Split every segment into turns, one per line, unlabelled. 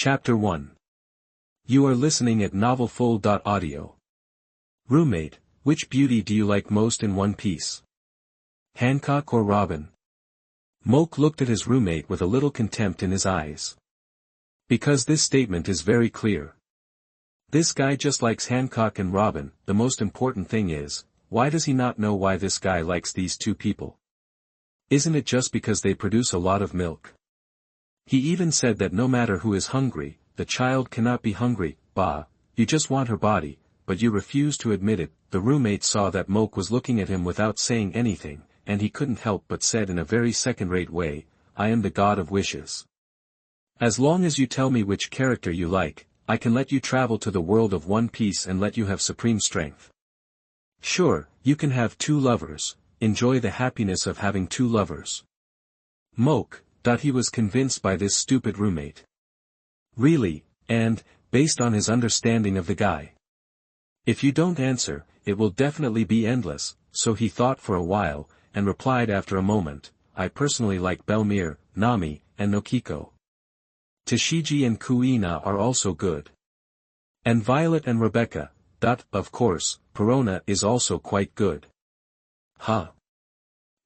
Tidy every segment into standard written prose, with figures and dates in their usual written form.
Chapter 1. You are listening at novelfull.audio. Roommate, which beauty do you like most in One Piece? Hancock or Robin? Moke looked at his roommate with a little contempt in his eyes. Because this statement is very clear. This guy just likes Hancock and Robin. The most important thing is, why does he not know why this guy likes these two people? Isn't it just because they produce a lot of milk? He even said that no matter who is hungry, the child cannot be hungry. Bah, you just want her body, but you refuse to admit it. The roommate saw that Moke was looking at him without saying anything, and he couldn't help but said in a very second-rate way, I am the god of wishes. As long as you tell me which character you like, I can let you travel to the world of One Piece and let you have supreme strength. Sure, you can have two lovers, enjoy the happiness of having two lovers. Moke, he was convinced by this stupid roommate. Really, and, based on his understanding of the guy. If you don't answer, it will definitely be endless, so he thought for a while, and replied after a moment, I personally like Belmere, Nami, and Nokiko. Tashigi and Kuina are also good. And Violet and Rebecca, of course, Perona is also quite good. Huh.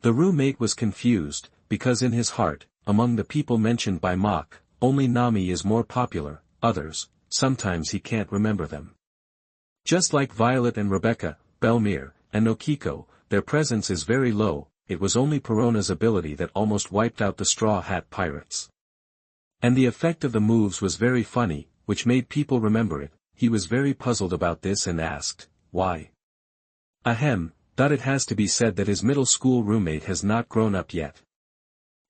The roommate was confused, because in his heart, among the people mentioned by Mock, only Nami is more popular, others, sometimes he can't remember them. Just like Violet and Rebecca, Belmere, and Nokiko, their presence is very low. It was only Perona's ability that almost wiped out the Straw Hat Pirates. And the effect of the moves was very funny, which made people remember it. He was very puzzled about this and asked, why? Ahem, it has to be said that his middle school roommate has not grown up yet.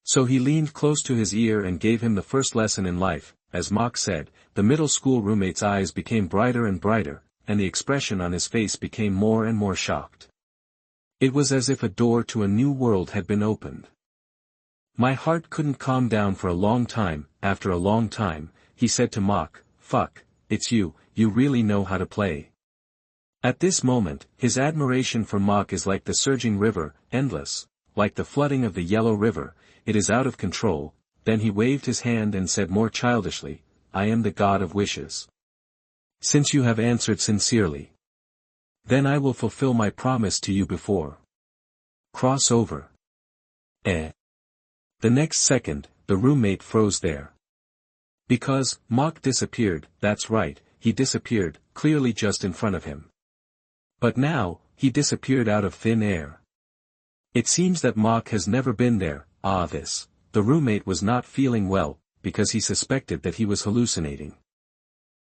So he leaned close to his ear and gave him the first lesson in life. As Mock said, the middle school roommate's eyes became brighter and brighter, and the expression on his face became more and more shocked. It was as if a door to a new world had been opened. My heart couldn't calm down for a long time. After a long time, he said to Mock, fuck, it's you really know how to play. At this moment, his admiration for Mock is like the surging river, endless, like the flooding of the Yellow River. It is out of control. Then he waved his hand and said more childishly, I am the god of wishes. Since you have answered sincerely, then I will fulfill my promise to you before. Cross over. The next second, the roommate froze there. Because, Mock disappeared, that's right, he disappeared, clearly just in front of him. But now, he disappeared out of thin air. It seems that Mock has never been there. The roommate was not feeling well, because he suspected that he was hallucinating.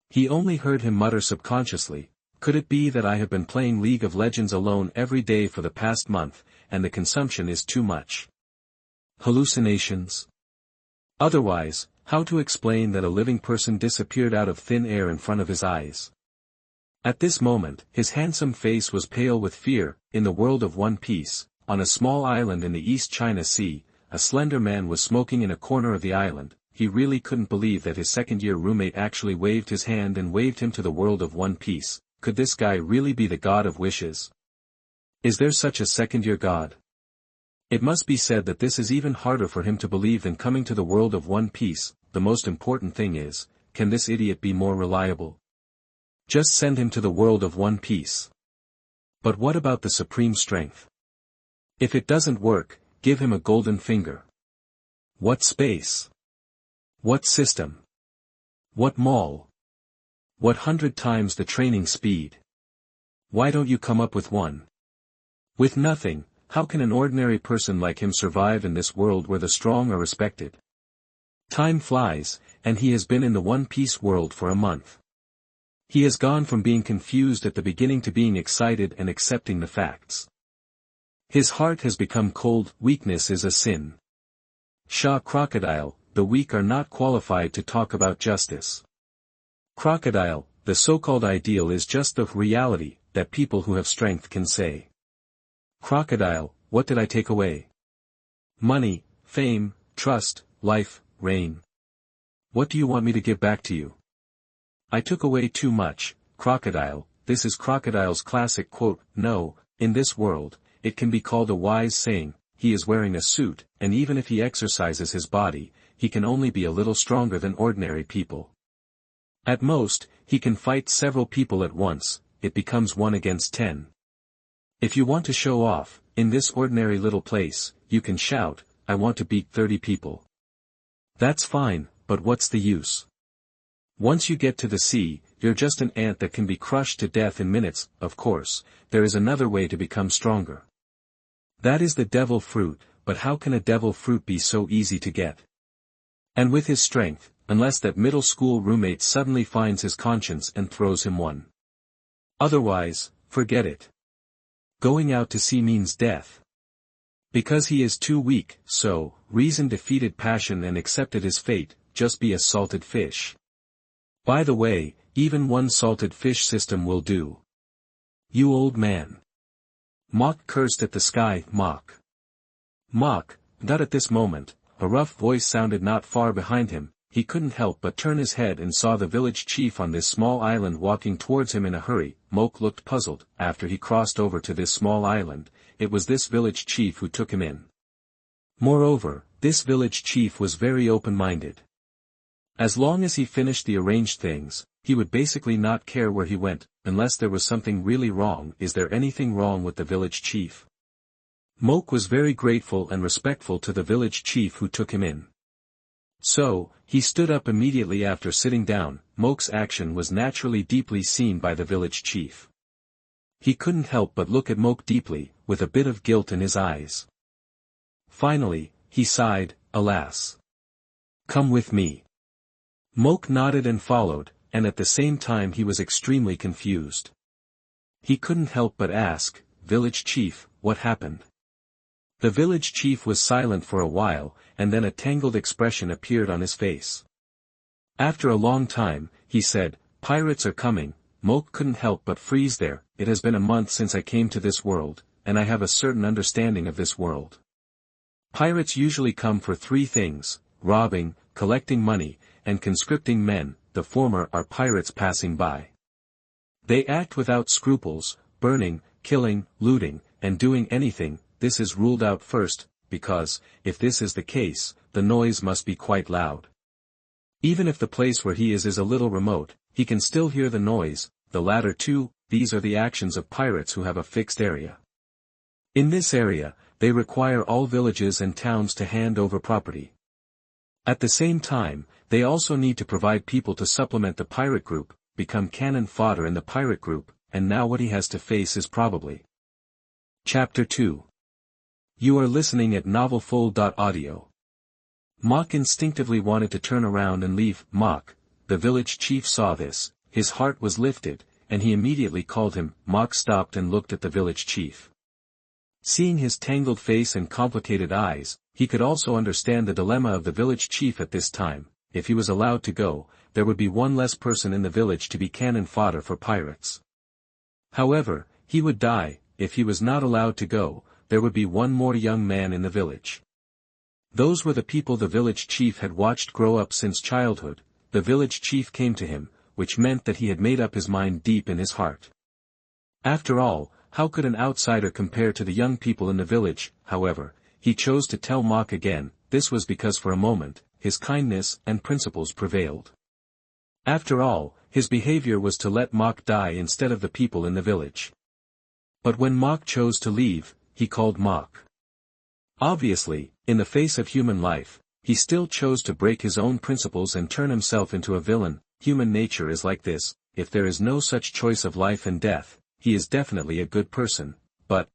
He only heard him mutter subconsciously, could it be that I have been playing League of Legends alone every day for the past month, and the consumption is too much? Hallucinations? Otherwise, how to explain that a living person disappeared out of thin air in front of his eyes? At this moment, his handsome face was pale with fear. In the world of One Piece, on a small island in the East China Sea, a slender man was smoking in a corner of the island. He really couldn't believe that his second-year roommate actually waved his hand and waved him to the world of One Piece. Could this guy really be the god of wishes? Is there such a second-year god? It must be said that this is even harder for him to believe than coming to the world of One Piece. The most important thing is, can this idiot be more reliable? Just send him to the world of One Piece. But what about the supreme strength? If it doesn't work, give him a golden finger. What space? What system? What mall? What 100 times the training speed? Why don't you come up with one? With nothing, how can an ordinary person like him survive in this world where the strong are respected? Time flies, and he has been in the One Piece world for a month. He has gone from being confused at the beginning to being excited and accepting the facts. His heart has become cold. Weakness is a sin. Shah Crocodile, the weak are not qualified to talk about justice. Crocodile, the so-called ideal is just the reality that people who have strength can say. Crocodile, what did I take away? Money, fame, trust, life, reign. What do you want me to give back to you? I took away too much, Crocodile. This is Crocodile's classic quote. No, in this world, it can be called a wise saying. He is wearing a suit, and even if he exercises his body, he can only be a little stronger than ordinary people. At most, he can fight several people at once, it becomes 1 against 10. If you want to show off, in this ordinary little place, you can shout, I want to beat 30 people. That's fine, but what's the use? Once you get to the sea, you're just an ant that can be crushed to death in minutes. Of course, there is another way to become stronger. That is the devil fruit, but how can a devil fruit be so easy to get? And with his strength, unless that middle school roommate suddenly finds his conscience and throws him one. Otherwise, forget it. Going out to sea means death. Because he is too weak, so, reason defeated passion and accepted his fate, just be a salted fish. By the way, even one salted fish system will do. You old man. Mok cursed at the sky. Mok. Not at this moment, a rough voice sounded not far behind him. He couldn't help but turn his head and saw the village chief on this small island walking towards him in a hurry. Mok looked puzzled. After he crossed over to this small island, it was this village chief who took him in. Moreover, this village chief was very open-minded. As long as he finished the arranged things, he would basically not care where he went, unless there was something really wrong. Is there anything wrong with the village chief? Mok was very grateful and respectful to the village chief who took him in. So, he stood up immediately after sitting down. Mok's action was naturally deeply seen by the village chief. He couldn't help but look at Mok deeply, with a bit of guilt in his eyes. Finally, he sighed, alas. Come with me. Mok nodded and followed, and at the same time he was extremely confused. He couldn't help but ask, village chief, what happened? The village chief was silent for a while, and then a tangled expression appeared on his face. After a long time, he said, pirates are coming. Mok couldn't help but freeze there. It has been a month since I came to this world, and I have a certain understanding of this world. Pirates usually come for 3 things, robbing, collecting money, and conscripting men. The former are pirates passing by. They act without scruples, burning, killing, looting, and doing anything. This is ruled out first, because, if this is the case, the noise must be quite loud. Even if the place where he is a little remote, he can still hear the noise. The latter two, these are the actions of pirates who have a fixed area. In this area, they require all villages and towns to hand over property. At the same time, they also need to provide people to supplement the pirate group, become cannon fodder in the pirate group, and now what he has to face is probably. Chapter 2. You are listening at novelfull.audio. Mok instinctively wanted to turn around and leave. Mok, the village chief saw this, his heart was lifted, and he immediately called him. Mok stopped and looked at the village chief. Seeing his tangled face and complicated eyes, he could also understand the dilemma of the village chief at this time. If he was allowed to go, there would be one less person in the village to be cannon fodder for pirates. However, he would die. If he was not allowed to go, there would be one more young man in the village. Those were the people the village chief had watched grow up since childhood. The village chief came to him, which meant that he had made up his mind deep in his heart. After all, how could an outsider compare to the young people in the village? However, he chose to tell Mok again. This was because for a moment, his kindness and principles prevailed. After all, his behavior was to let Mok die instead of the people in the village. But when Mok chose to leave, he called Mok. Obviously, in the face of human life, he still chose to break his own principles and turn himself into a villain. Human nature is like this. If there is no such choice of life and death, he is definitely a good person. But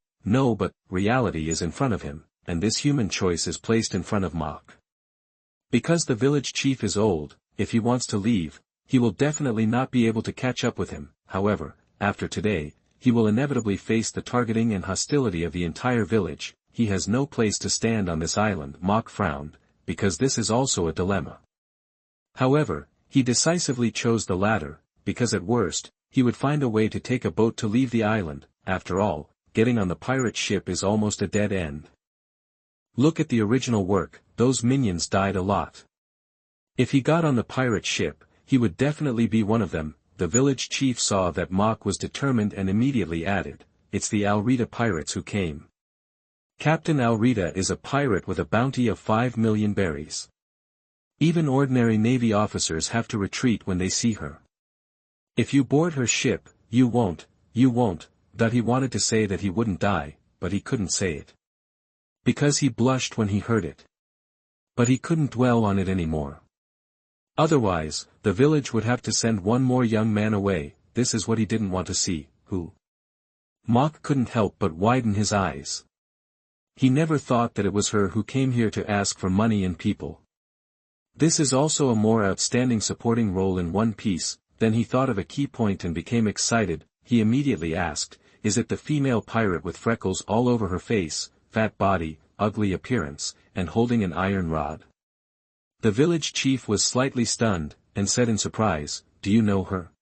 reality is in front of him, and this human choice is placed in front of Mok. Because the village chief is old, if he wants to leave, he will definitely not be able to catch up with him. However, after today, he will inevitably face the targeting and hostility of the entire village. He has no place to stand on this island. Mok frowned, because this is also a dilemma. However, he decisively chose the latter, because at worst, he would find a way to take a boat to leave the island. After all, getting on the pirate ship is almost a dead end. Look at the original work, those minions died a lot. If he got on the pirate ship, he would definitely be one of them. The village chief saw that Mok was determined and immediately added, it's the Alrita pirates who came. Captain Alrita is a pirate with a bounty of 5 million berries. Even ordinary navy officers have to retreat when they see her. If you board her ship, you won't, that he wanted to say that he wouldn't die, but he couldn't say it. Because he blushed when he heard it. But he couldn't dwell on it anymore. Otherwise, the village would have to send one more young man away. This is what he didn't want to see. Who? Mok couldn't help but widen his eyes. He never thought that it was her who came here to ask for money and people. This is also a more outstanding supporting role in One Piece. Then he thought of a key point and became excited. He immediately asked, is it the female pirate with freckles all over her face, fat body, ugly appearance, and holding an iron rod? The village chief was slightly stunned, and said in surprise, do you know her?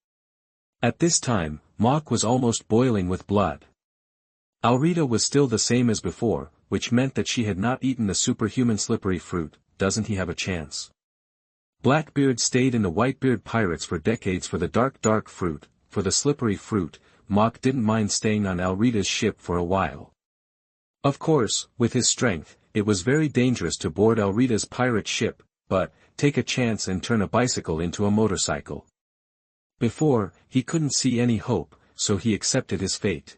At this time, Mok was almost boiling with blood. Alrita was still the same as before, which meant that she had not eaten the superhuman slippery fruit. Doesn't he have a chance? Blackbeard stayed in the Whitebeard pirates for decades for the dark fruit. For the slippery fruit, Mok didn't mind staying on Alrita's ship for a while. Of course, with his strength, it was very dangerous to board Alrita's pirate ship, but, take a chance and turn a bicycle into a motorcycle. Before, he couldn't see any hope, so he accepted his fate.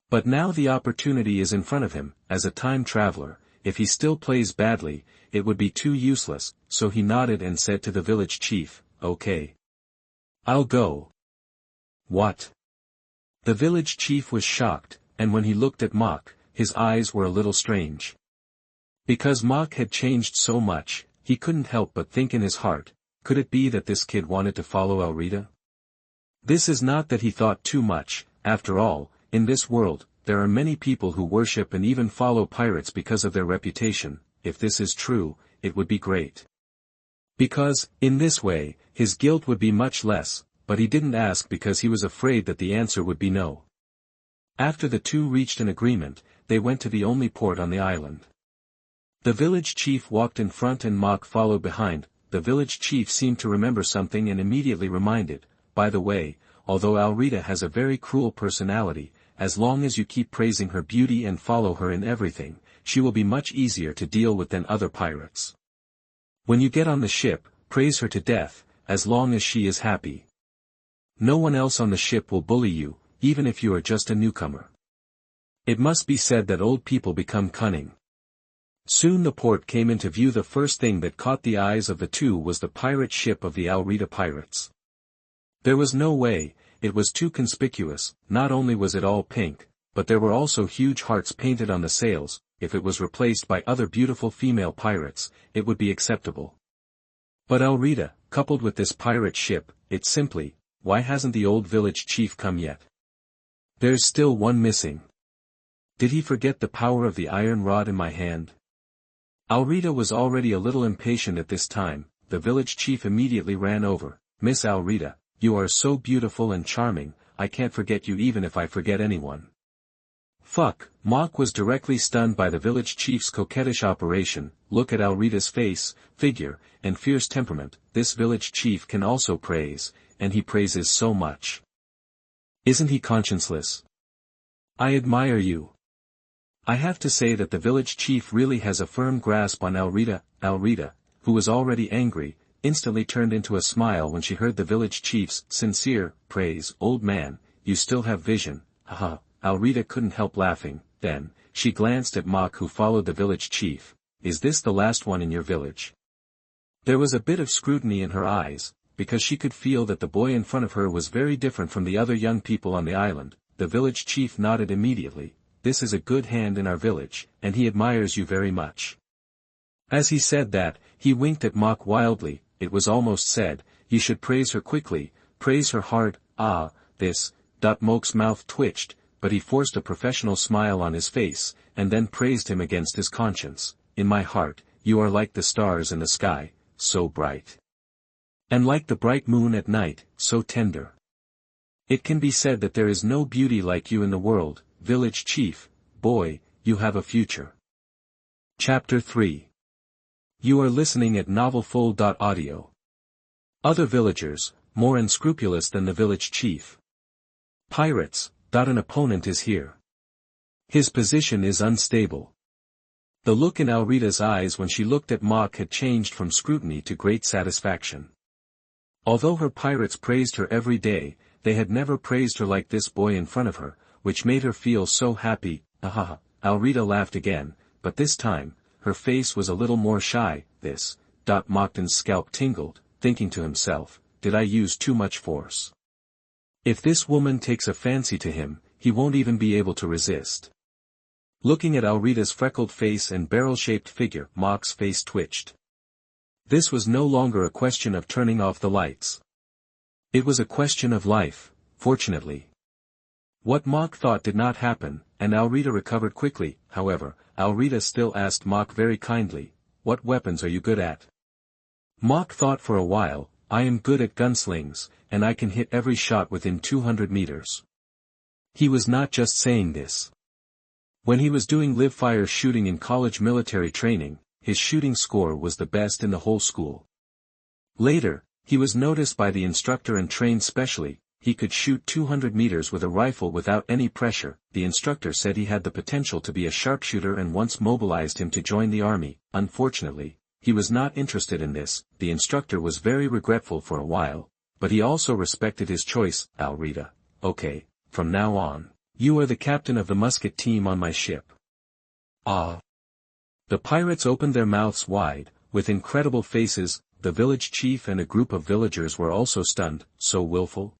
But now the opportunity is in front of him. As a time traveler, if he still plays badly, it would be too useless, so he nodded and said to the village chief, okay. I'll go. What? The village chief was shocked, and when he looked at Mok, his eyes were a little strange. Because Mok had changed so much, he couldn't help but think in his heart, could it be that this kid wanted to follow Alrita? This is not that he thought too much. After all, in this world, there are many people who worship and even follow pirates because of their reputation. If this is true, it would be great. Because, in this way, his guilt would be much less, but he didn't ask because he was afraid that the answer would be no. After the two reached an agreement, they went to the only port on the island. The village chief walked in front and Mok followed behind. The village chief seemed to remember something and immediately reminded, by the way, although Alrita has a very cruel personality, as long as you keep praising her beauty and follow her in everything, she will be much easier to deal with than other pirates. When you get on the ship, praise her to death, as long as she is happy. No one else on the ship will bully you, even if you are just a newcomer. It must be said that old people become cunning. Soon the port came into view. The first thing that caught the eyes of the two was the pirate ship of the Alrita pirates. There was no way, it was too conspicuous. Not only was it all pink, but there were also huge hearts painted on the sails. If it was replaced by other beautiful female pirates, it would be acceptable. But Alrita, coupled with this pirate ship, it's simply, why hasn't the old village chief come yet? There's still one missing. Did he forget the power of the iron rod in my hand? Alrita was already a little impatient at this time. The village chief immediately ran over. Miss Alrita, you are so beautiful and charming, I can't forget you even if I forget anyone. Fuck, Mok was directly stunned by the village chief's coquettish operation. Look at Alrita's face, figure, and fierce temperament. This village chief can also praise, and he praises so much. Isn't he conscienceless? I admire you. I have to say that the village chief really has a firm grasp on Alrita. Alrita, who was already angry, instantly turned into a smile when she heard the village chief's sincere praise. Old man, you still have vision, haha. Alrita couldn't help laughing. Then, she glanced at Mok, who followed the village chief. Is this the last one in your village? There was a bit of scrutiny in her eyes, because she could feel that the boy in front of her was very different from the other young people on the island. The village chief nodded immediately. This is a good hand in our village, and he admires you very much. As he said that, he winked at Mok wildly. It was almost said, you should praise her quickly, praise her hard. Ah, this. Mok's mouth twitched, but he forced a professional smile on his face, and then praised him against his conscience. In my heart, you are like the stars in the sky, so bright. And like the bright moon at night, so tender. It can be said that there is no beauty like you in the world. Village chief, boy, you have a future. Chapter 3. You are listening at novelfull.audio. Other villagers, more unscrupulous than the village chief. Pirates, an opponent is here. His position is unstable. The look in Alrita's eyes when she looked at Mok had changed from scrutiny to great satisfaction. Although her pirates praised her every day, they had never praised her like this boy in front of her, which made her feel so happy. Ahaha, Alrita laughed again, but this time, her face was a little more shy. Mockton's scalp tingled, thinking to himself, did I use too much force? If this woman takes a fancy to him, he won't even be able to resist. Looking at Alrita's freckled face and barrel-shaped figure, Mock's face twitched. This was no longer a question of turning off the lights. It was a question of life, fortunately. What Mock thought did not happen, and Alrita recovered quickly. However, Alrita still asked Mock very kindly, what weapons are you good at? Mock thought for a while, I am good at gunslings, and I can hit every shot within 200 meters. He was not just saying this. When he was doing live-fire shooting in college military training, his shooting score was the best in the whole school. Later, he was noticed by the instructor and trained specially. He could shoot 200 meters with a rifle without any pressure. The instructor said he had the potential to be a sharpshooter and once mobilized him to join the army. Unfortunately, he was not interested in this. The instructor was very regretful for a while, but he also respected his choice. Alrita, okay, from now on, you are the captain of the musket team on my ship. Ah. The pirates opened their mouths wide, with incredible faces. The village chief and a group of villagers were also stunned. So willful?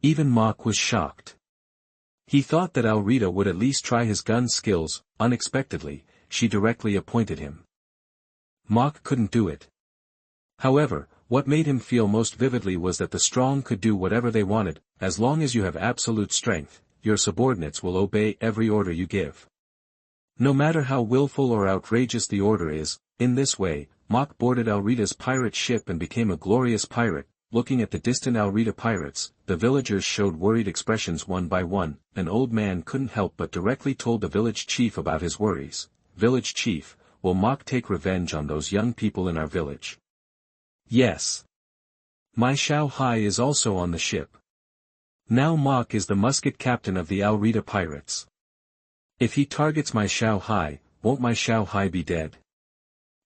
Even Mock was shocked. He thought that Alrita would at least try his gun skills. Unexpectedly, she directly appointed him. Mock couldn't do it. However, what made him feel most vividly was that the strong could do whatever they wanted. As long as you have absolute strength, your subordinates will obey every order you give. No matter how willful or outrageous the order is. In this way, Mock boarded Alrita's pirate ship and became a glorious pirate. Looking at the distant Alrita pirates, the villagers showed worried expressions one by one. An old man couldn't help but directly told the village chief about his worries. Village chief, will Mock take revenge on those young people in our village? Yes. My Shao Hai is also on the ship. Now Mock is the musket captain of the Alrita pirates. If he targets my Shao Hai, won't my Shao Hai be dead?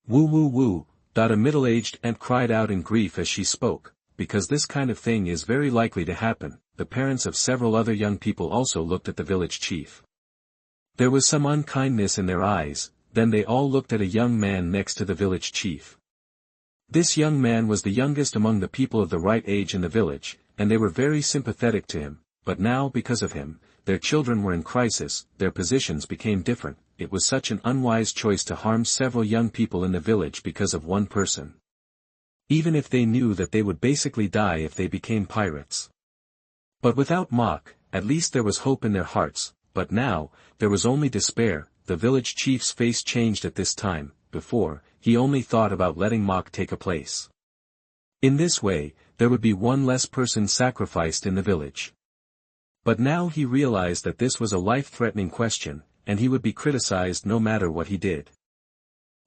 Woo woo woo, a middle-aged aunt cried out in grief as she spoke, because this kind of thing is very likely to happen. The parents of several other young people also looked at the village chief. There was some unkindness in their eyes. Then they all looked at a young man next to the village chief. This young man was the youngest among the people of the right age in the village, and they were very sympathetic to him. But now, because of him, their children were in crisis. Their positions became different. It was such an unwise choice to harm several young people in the village because of one person. Even if they knew that they would basically die if they became pirates. But without Mock, at least there was hope in their hearts. But now, there was only despair. The village chief's face changed at this time. Before, he only thought about letting Mock take a place. In this way, there would be one less person sacrificed in the village. But now he realized that this was a life-threatening question, and he would be criticized no matter what he did.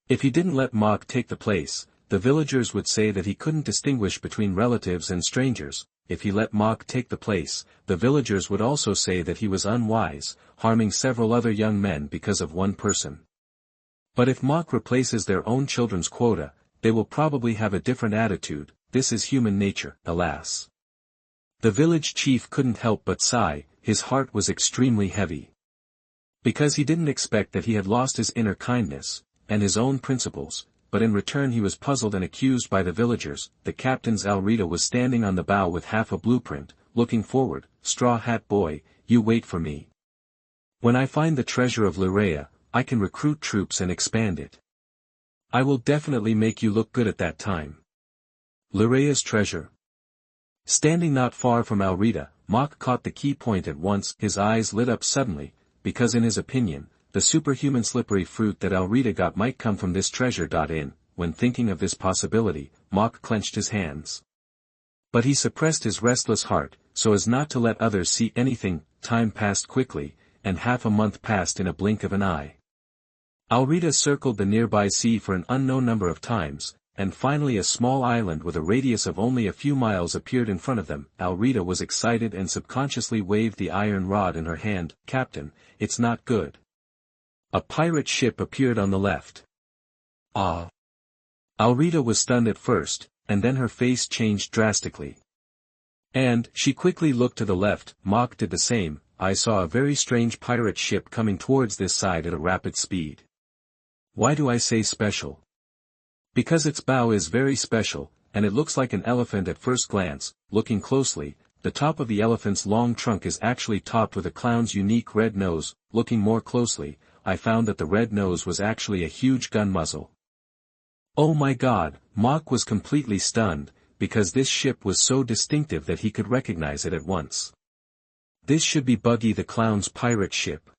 If he didn't let Mock take the place, the villagers would say that he couldn't distinguish between relatives and strangers. If he let Mock take the place, the villagers would also say that he was unwise, harming several other young men because of one person. But if Mock replaces their own children's quota, they will probably have a different attitude. This is human nature, alas. The village chief couldn't help but sigh. His heart was extremely heavy. Because he didn't expect that he had lost his inner kindness, and his own principles, but in return he was puzzled and accused by the villagers. The captain's Alrita was standing on the bow with half a blueprint, looking forward. Straw Hat Boy, you wait for me. When I find the treasure of Lurea, I can recruit troops and expand it. I will definitely make you look good at that time. Lurea's treasure. Standing not far from Alrita, Mock caught the key point at once. His eyes lit up suddenly, because in his opinion, the superhuman slippery fruit that Alrita got might come from this treasure. When thinking of this possibility, Mock clenched his hands. But he suppressed his restless heart, so as not to let others see anything. Time passed quickly, and half a month passed in a blink of an eye. Alrita circled the nearby sea for an unknown number of times, and finally a small island with a radius of only a few miles appeared in front of them. Alrita was excited and subconsciously waved the iron rod in her hand. Captain, it's not good. A pirate ship appeared on the left. Ah! Alrita was stunned at first, and then her face changed drastically. And, she quickly looked to the left. Mach did the same. I saw a very strange pirate ship coming towards this side at a rapid speed. Why do I say special? Because its bow is very special, and it looks like an elephant at first glance. Looking closely, the top of the elephant's long trunk is actually topped with a clown's unique red nose. Looking more closely, I found that the red nose was actually a huge gun muzzle. Oh my god, Mach was completely stunned, because this ship was so distinctive that he could recognize it at once. This should be Buggy the Clown's pirate ship.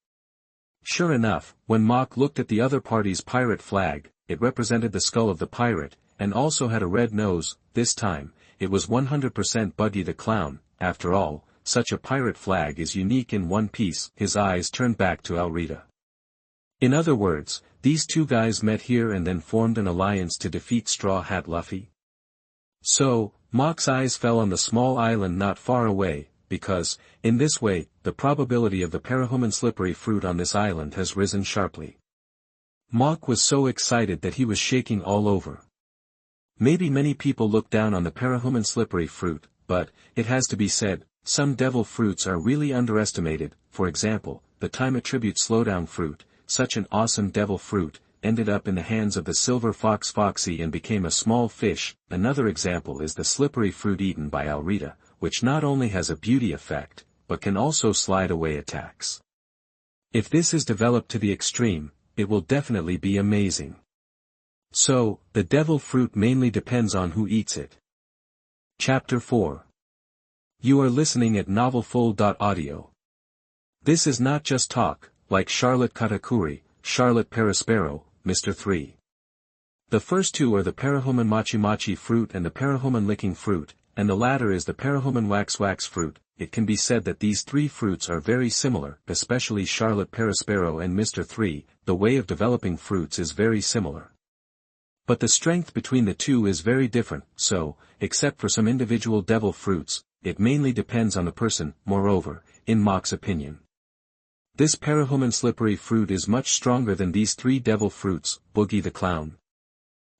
Sure enough, when Mach looked at the other party's pirate flag, it represented the skull of the pirate, and also had a red nose. This time, it was 100% Buggy the Clown. After all, such a pirate flag is unique in One Piece. His eyes turned back to Alrita. In other words, these two guys met here and then formed an alliance to defeat Straw Hat Luffy? So, Mach's eyes fell on the small island not far away, because, in this way, the probability of the parahuman slippery fruit on this island has risen sharply. Mach was so excited that he was shaking all over. Maybe many people look down on the parahuman slippery fruit, but, it has to be said, some devil fruits are really underestimated. For example, the time attribute slowdown fruit, such an awesome devil fruit, ended up in the hands of the silver fox Foxy and became a small fish. Another example is the slippery fruit eaten by Alrita, which not only has a beauty effect, but can also slide away attacks. If this is developed to the extreme, it will definitely be amazing. So, the devil fruit mainly depends on who eats it. Chapter 4. You are listening at novelfull.audio. This is not just talk, like Charlotte Katakuri, Charlotte Perispero, Mr. 3. The first two are the parahuman Machi Machi fruit and the parahuman licking fruit, and the latter is the parahuman wax wax fruit. It can be said that these three fruits are very similar, especially Charlotte Perispero and Mr. 3, the way of developing fruits is very similar. But the strength between the two is very different, so, except for some individual devil fruits, it mainly depends on the person. Moreover, in Mach's opinion, this parahuman slippery fruit is much stronger than these three devil fruits. Boogie the Clown.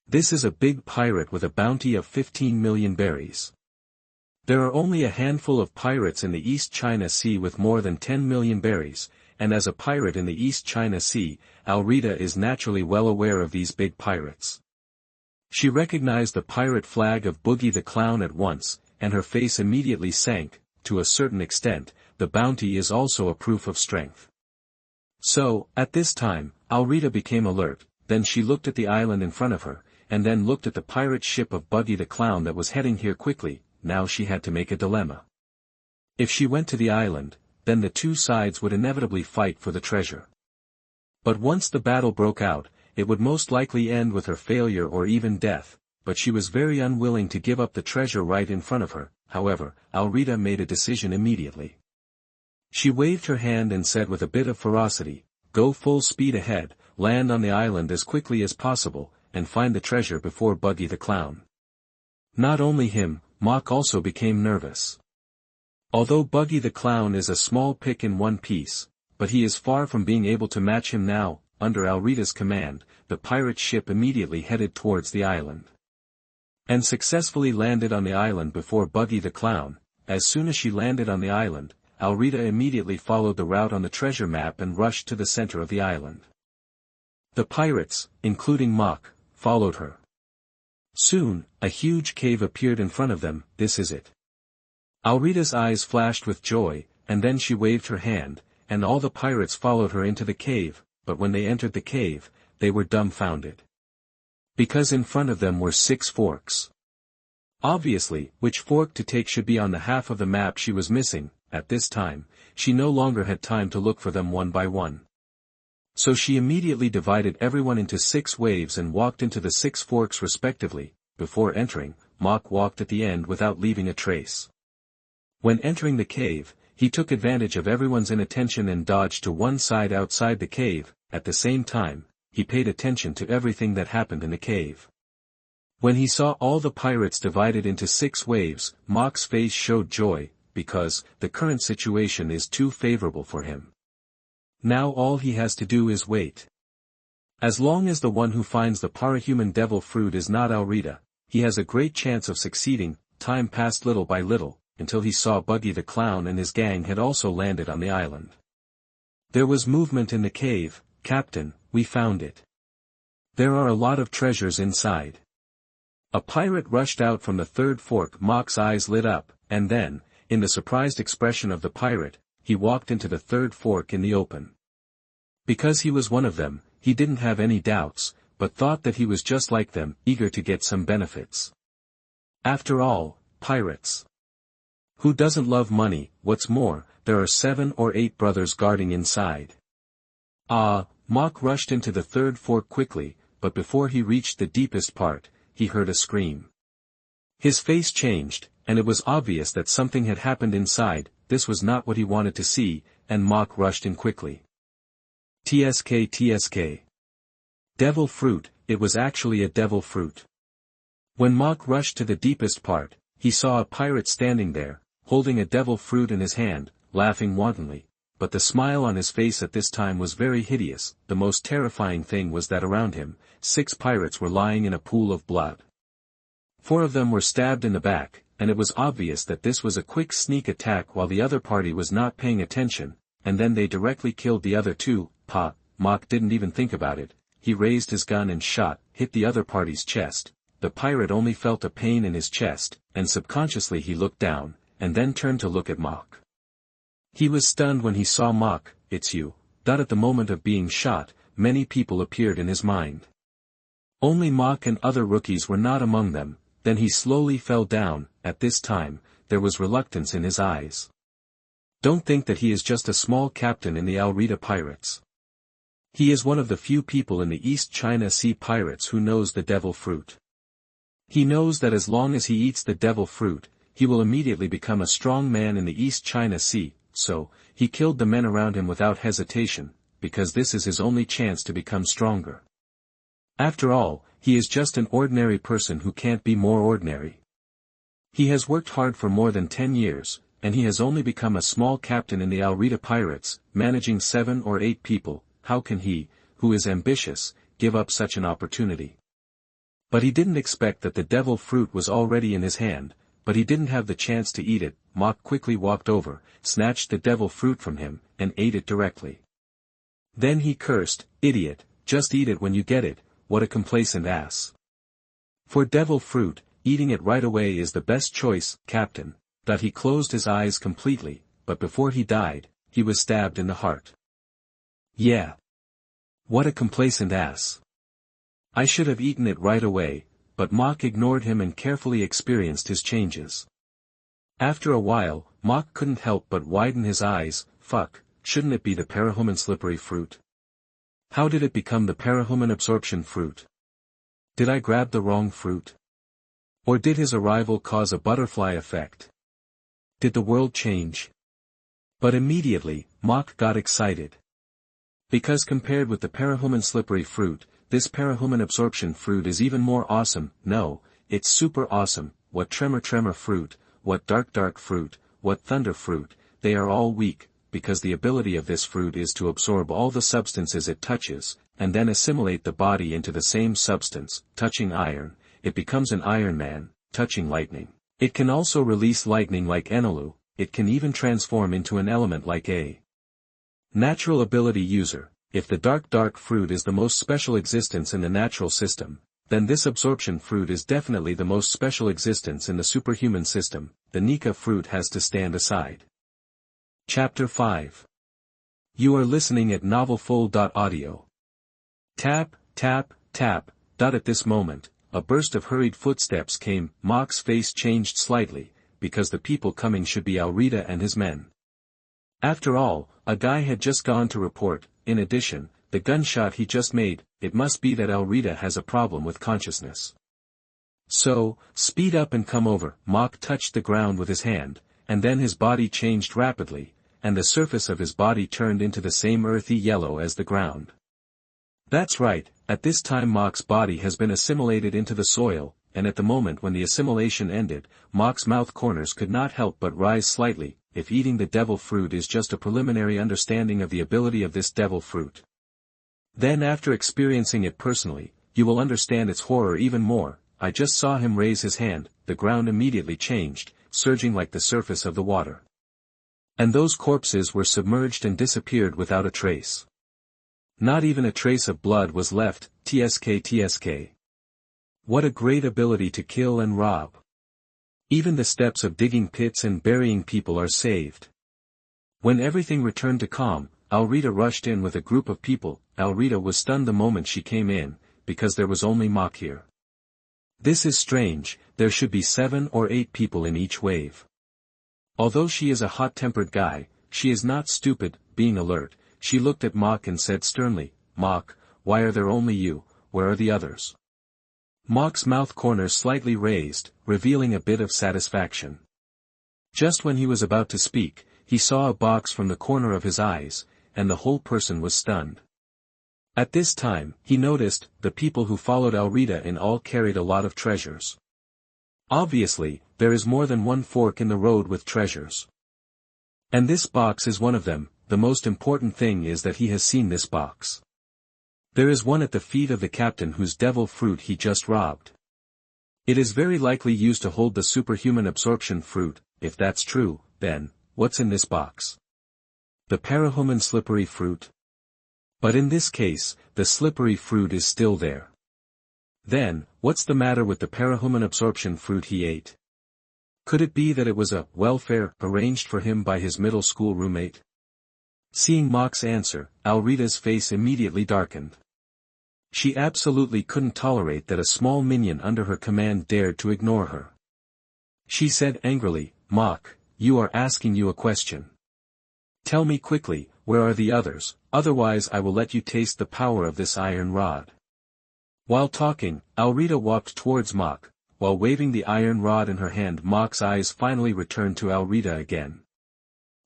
This is a big pirate with a bounty of 15 million berries. There are only a handful of pirates in the East China Sea with more than 10 million berries, and as a pirate in the East China Sea, Alrita is naturally well aware of these big pirates. She recognized the pirate flag of Boogie the Clown at once, and her face immediately sank. To a certain extent, the bounty is also a proof of strength. So, at this time, Alrita became alert. Then she looked at the island in front of her, and then looked at the pirate ship of Buggy the Clown that was heading here quickly. Now she had to make a dilemma. If she went to the island, then the two sides would inevitably fight for the treasure. But once the battle broke out, it would most likely end with her failure or even death, but she was very unwilling to give up the treasure right in front of her. However, Alrita made a decision immediately. She waved her hand and said with a bit of ferocity, "Go full speed ahead, land on the island as quickly as possible, and find the treasure before Buggy the Clown." Not only him, Mach also became nervous. Although Buggy the Clown is a small pick in One Piece, but he is far from being able to match him now. Under Alrita's command, the pirate ship immediately headed towards the island, and successfully landed on the island before Buggy the Clown. As soon as she landed on the island, Alrita immediately followed the route on the treasure map and rushed to the center of the island. The pirates, including Mach, followed her. Soon, a huge cave appeared in front of them. This is it. Alrita's eyes flashed with joy, and then she waved her hand, and all the pirates followed her into the cave. But when they entered the cave, they were dumbfounded. Because in front of them were 6 forks. Obviously, which fork to take should be on the half of the map she was missing. At this time, she no longer had time to look for them one by one. So she immediately divided everyone into 6 waves and walked into the 6 forks respectively. Before entering, Mach walked at the end without leaving a trace. When entering the cave, he took advantage of everyone's inattention and dodged to one side outside the cave. At the same time, he paid attention to everything that happened in the cave. When he saw all the pirates divided into 6 waves, Mach's face showed joy, because the current situation is too favorable for him. Now all he has to do is wait. As long as the one who finds the parahuman devil fruit is not Alrita, he has a great chance of succeeding. Time passed little by little, until he saw Buggy the Clown and his gang had also landed on the island. There was movement in the cave. Captain, we found it. There are a lot of treasures inside. A pirate rushed out from the third fork. Mock's eyes lit up, and then, in the surprised expression of the pirate, he walked into the third fork in the open. Because he was one of them, he didn't have any doubts, but thought that he was just like them, eager to get some benefits. After all, pirates. Who doesn't love money? What's more, there are 7 or 8 brothers guarding inside. Mock rushed into the third fork quickly, but before he reached the deepest part, he heard a scream. His face changed, and it was obvious that something had happened inside. This was not what he wanted to see, and Mock rushed in quickly. TSK. Devil fruit. It was actually a devil fruit. When Mock rushed to the deepest part, he saw a pirate standing there, holding a devil fruit in his hand, laughing wantonly, but the smile on his face at this time was very hideous. The most terrifying thing was that around him, 6 pirates were lying in a pool of blood. 4 of them were stabbed in the back, and it was obvious that this was a quick sneak attack while the other party was not paying attention, and then they directly killed the other 2. Mock didn't even think about it. He raised his gun and hit the other party's chest. The pirate only felt a pain in his chest, and subconsciously he looked down, and then turned to look at Mock. He was stunned when he saw Mock. It's you. At the moment of being shot, many people appeared in his mind. Only Mock and other rookies were not among them. Then he slowly fell down. At this time, there was reluctance in his eyes. Don't think that he is just a small captain in the Alrita pirates. He is one of the few people in the East China Sea pirates who knows the devil fruit. He knows that as long as he eats the devil fruit, he will immediately become a strong man in the East China Sea, so, he killed the men around him without hesitation, because this is his only chance to become stronger. After all, he is just an ordinary person who can't be more ordinary. He has worked hard for more than 10 years, and he has only become a small captain in the Alrita pirates, managing 7 or 8 people. How can he, who is ambitious, give up such an opportunity? But he didn't expect that the devil fruit was already in his hand, but he didn't have the chance to eat it. Mock quickly walked over, snatched the devil fruit from him, and ate it directly. Then he cursed, "Idiot, just eat it when you get it, what a complacent ass." For devil fruit, eating it right away is the best choice, Captain. He closed his eyes completely, but before he died, he was stabbed in the heart. Yeah. What a complacent ass. I should have eaten it right away, but Mock ignored him and carefully experienced his changes. After a while, Mock couldn't help but widen his eyes. Fuck, shouldn't it be the parahuman slippery fruit? How did it become the parahuman absorption fruit? Did I grab the wrong fruit? Or did his arrival cause a butterfly effect? Did the world change? But immediately, Mock got excited. Because compared with the parahuman slippery fruit, this parahuman absorption fruit is even more awesome. No, it's super awesome. What Tremor-Tremor Fruit, what Dark Fruit, what Thunder Fruit, they are all weak, because the ability of this fruit is to absorb all the substances it touches, and then assimilate the body into the same substance. Touching iron, it becomes an Iron Man. Touching lightning, it can also release lightning like Enelu. It can even transform into an element like a natural ability user. If the dark fruit is the most special existence in the natural system, then this absorption fruit is definitely the most special existence in the superhuman system. The Nika Fruit has to stand aside. Chapter 5. You are listening at novelfull.audio. Tap, tap, tap. At this moment, a burst of hurried footsteps came. Mock's face changed slightly, because the people coming should be Alrita and his men. After all, a guy had just gone to report. In addition, the gunshot he just made, it must be that Alrita has a problem with consciousness. So, speed up and come over. Mock touched the ground with his hand, and then his body changed rapidly, and the surface of his body turned into the same earthy yellow as the ground. That's right, at this time Mock's body has been assimilated into the soil, and at the moment when the assimilation ended, Mock's mouth corners could not help but rise slightly. If eating the devil fruit is just a preliminary understanding of the ability of this devil fruit, then after experiencing it personally, you will understand its horror even more. I just saw him raise his hand, the ground immediately changed, surging like the surface of the water. And those corpses were submerged and disappeared without a trace. Not even a trace of blood was left, tsk. What a great ability to kill and rob. Even the steps of digging pits and burying people are saved. When everything returned to calm, Alrita rushed in with a group of people. Alrita was stunned the moment she came in, because there was only Mach here. This is strange, there should be 7 or 8 people in each wave. Although she is a hot-tempered guy, she is not stupid. Being alert, she looked at Mach and said sternly, "Mach, why are there only you, where are the others?" Mach's mouth corners slightly raised, revealing a bit of satisfaction. Just when he was about to speak, he saw a box from the corner of his eyes, and the whole person was stunned. At this time, he noticed, the people who followed Alrita in all carried a lot of treasures. Obviously, there is more than one fork in the road with treasures. And this box is one of them. The most important thing is that he has seen this box. There is one at the feet of the captain whose devil fruit he just robbed. It is very likely used to hold the superhuman absorption fruit. If that's true, then, what's in this box? The parahuman slippery fruit? But in this case, the slippery fruit is still there. Then, what's the matter with the parahuman absorption fruit he ate? Could it be that it was a welfare arranged for him by his middle school roommate? Seeing Mach's answer, Alrita's face immediately darkened. She absolutely couldn't tolerate that a small minion under her command dared to ignore her. She said angrily, "Mach, you are asking you a question. Tell me quickly, where are the others, otherwise I will let you taste the power of this iron rod." While talking, Alrita walked towards Mach. While waving the iron rod in her hand, Mach's eyes finally returned to Alrita again.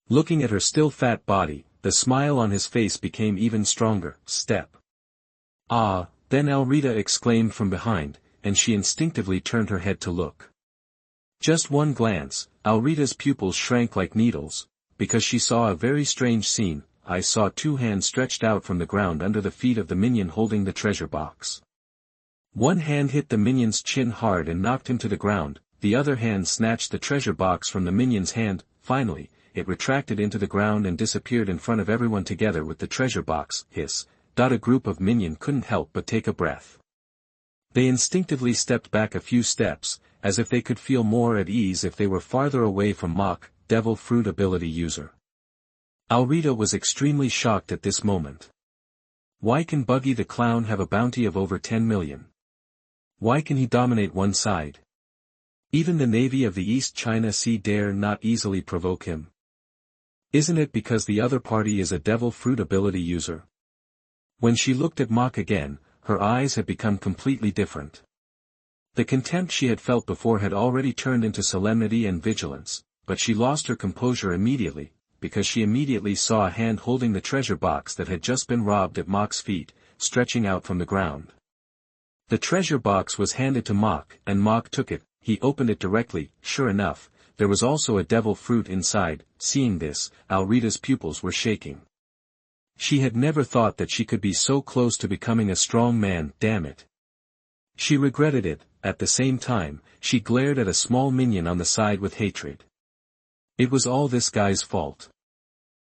Looking at her still fat body, the smile on his face became even stronger. Step. Ah, then Alrita exclaimed from behind, and she instinctively turned her head to look. Just one glance, Alrita's pupils shrank like needles, because she saw a very strange scene. I saw 2 hands stretched out from the ground under the feet of the minion holding the treasure box. One hand hit the minion's chin hard and knocked him to the ground, the other hand snatched the treasure box from the minion's hand. Finally, it retracted into the ground and disappeared in front of everyone together with the treasure box. Hiss. A group of minion couldn't help but take a breath. They instinctively stepped back a few steps, as if they could feel more at ease if they were farther away from Mach, devil fruit ability user. Alrita was extremely shocked at this moment. Why can Buggy the Clown have a bounty of over 10 million? Why can he dominate one side? Even the Navy of the East China Sea dare not easily provoke him. Isn't it because the other party is a devil fruit ability user? When she looked at Mach again, her eyes had become completely different. The contempt she had felt before had already turned into solemnity and vigilance, but she lost her composure immediately, because she immediately saw a hand holding the treasure box that had just been robbed at Mach's feet, stretching out from the ground. The treasure box was handed to Mach, and Mach took it. He opened it directly. Sure enough, there was also a devil fruit inside. Seeing this, Alrita's pupils were shaking. She had never thought that she could be so close to becoming a strong man. Damn it. She regretted it. At the same time, she glared at a small minion on the side with hatred. It was all this guy's fault.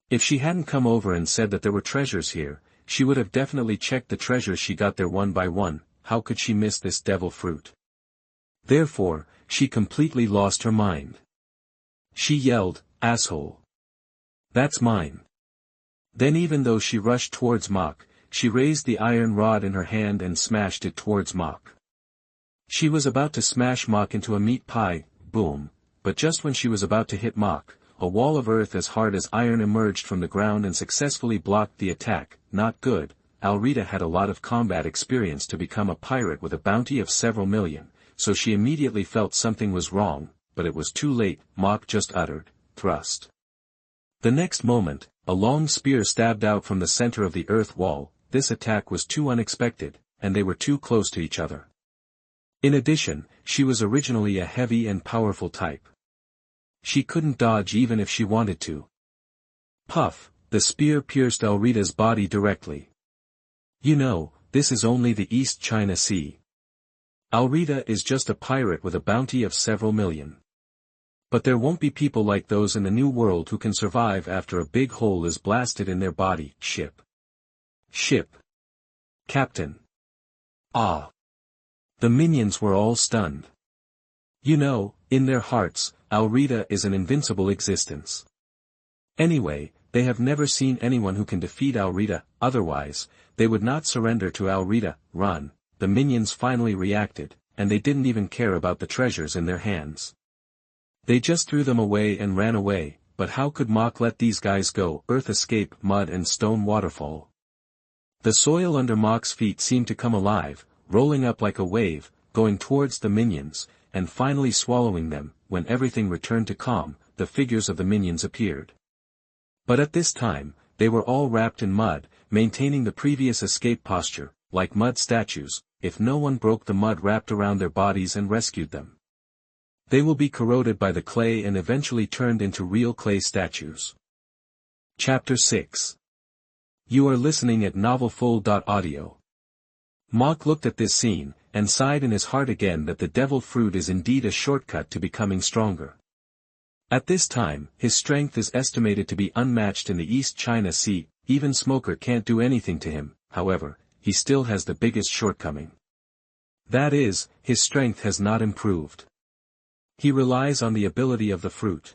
If she hadn't come over and said that there were treasures here, she would have definitely checked the treasures she got there one by one. How could she miss this devil fruit? Therefore, she completely lost her mind. She yelled, "Asshole! That's mine!" Then even though she rushed towards Mach, she raised the iron rod in her hand and smashed it towards Mach. She was about to smash Mach into a meat pie. Boom. But just when she was about to hit Mach, a wall of earth as hard as iron emerged from the ground and successfully blocked the attack. Not good. Alrita had a lot of combat experience to become a pirate with a bounty of several million, so she immediately felt something was wrong, but it was too late. Mach just uttered, "Thrust." The next moment, a long spear stabbed out from the center of the earth wall. This attack was too unexpected, and they were too close to each other. In addition, she was originally a heavy and powerful type. She couldn't dodge even if she wanted to. Puff, the spear pierced Alrita's body directly. You know, this is only the East China Sea. Alrita is just a pirate with a bounty of several million. But there won't be people like those in the new world who can survive after a big hole is blasted in their body. Ship. Captain. Ah. The minions were all stunned. You know, in their hearts, Alrita is an invincible existence. Anyway, they have never seen anyone who can defeat Alrita, otherwise, they would not surrender to Alrita. Run, the minions finally reacted, and they didn't even care about the treasures in their hands. They just threw them away and ran away, but how could Mach let these guys go? Earth escape, mud and stone waterfall. The soil under Mach's feet seemed to come alive, rolling up like a wave, going towards the minions, and finally swallowing them. When everything returned to calm, the figures of the minions appeared. But at this time, they were all wrapped in mud, maintaining the previous escape posture, like mud statues, if no one broke the mud wrapped around their bodies and rescued them. They will be corroded by the clay and eventually turned into real clay statues. Chapter 6. You are listening at novelfull.audio. Mach looked at this scene, and sighed in his heart again that the devil fruit is indeed a shortcut to becoming stronger. At this time, his strength is estimated to be unmatched in the East China Sea. Even Smoker can't do anything to him. However, he still has the biggest shortcoming. That is, his strength has not improved. He relies on the ability of the fruit.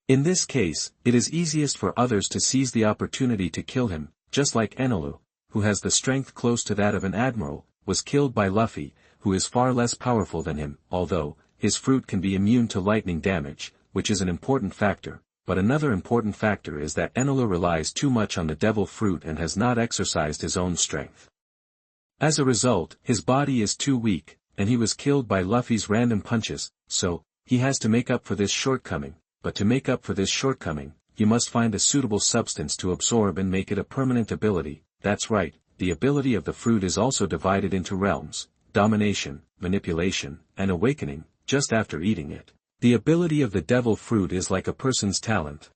In this case, it is easiest for others to seize the opportunity to kill him, just like Enelu, who has the strength close to that of an admiral, was killed by Luffy, who is far less powerful than him, although, his fruit can be immune to lightning damage, which is an important factor. But another important factor is that Enelu relies too much on the devil fruit and has not exercised his own strength. As a result, his body is too weak, and he was killed by Luffy's random punches, so, he has to make up for this shortcoming. But to make up for this shortcoming, you must find a suitable substance to absorb and make it a permanent ability. That's right, the ability of the fruit is also divided into realms: domination, manipulation, and awakening. Just after eating it, the ability of the devil fruit is like a person's talent.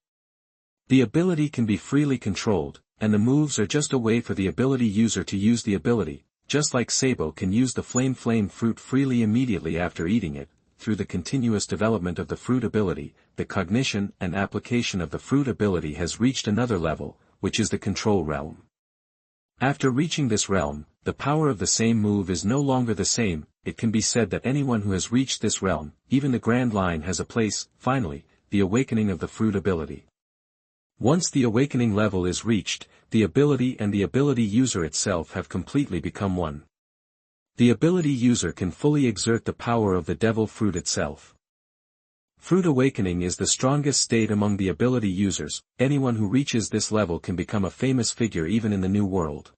The ability can be freely controlled, and the moves are just a way for the ability user to use the ability, just like Sabo can use the flame fruit freely immediately after eating it. Through the continuous development of the fruit ability, the cognition and application of the fruit ability has reached another level, which is the control realm. After reaching this realm, the power of the same move is no longer the same. It can be said that anyone who has reached this realm, even the Grand Line, has a place. Finally, the awakening of the fruit ability. Once the awakening level is reached, the ability and the ability user itself have completely become one. The ability user can fully exert the power of the devil fruit itself. Fruit awakening is the strongest state among the ability users. Anyone who reaches this level can become a famous figure even in the new world.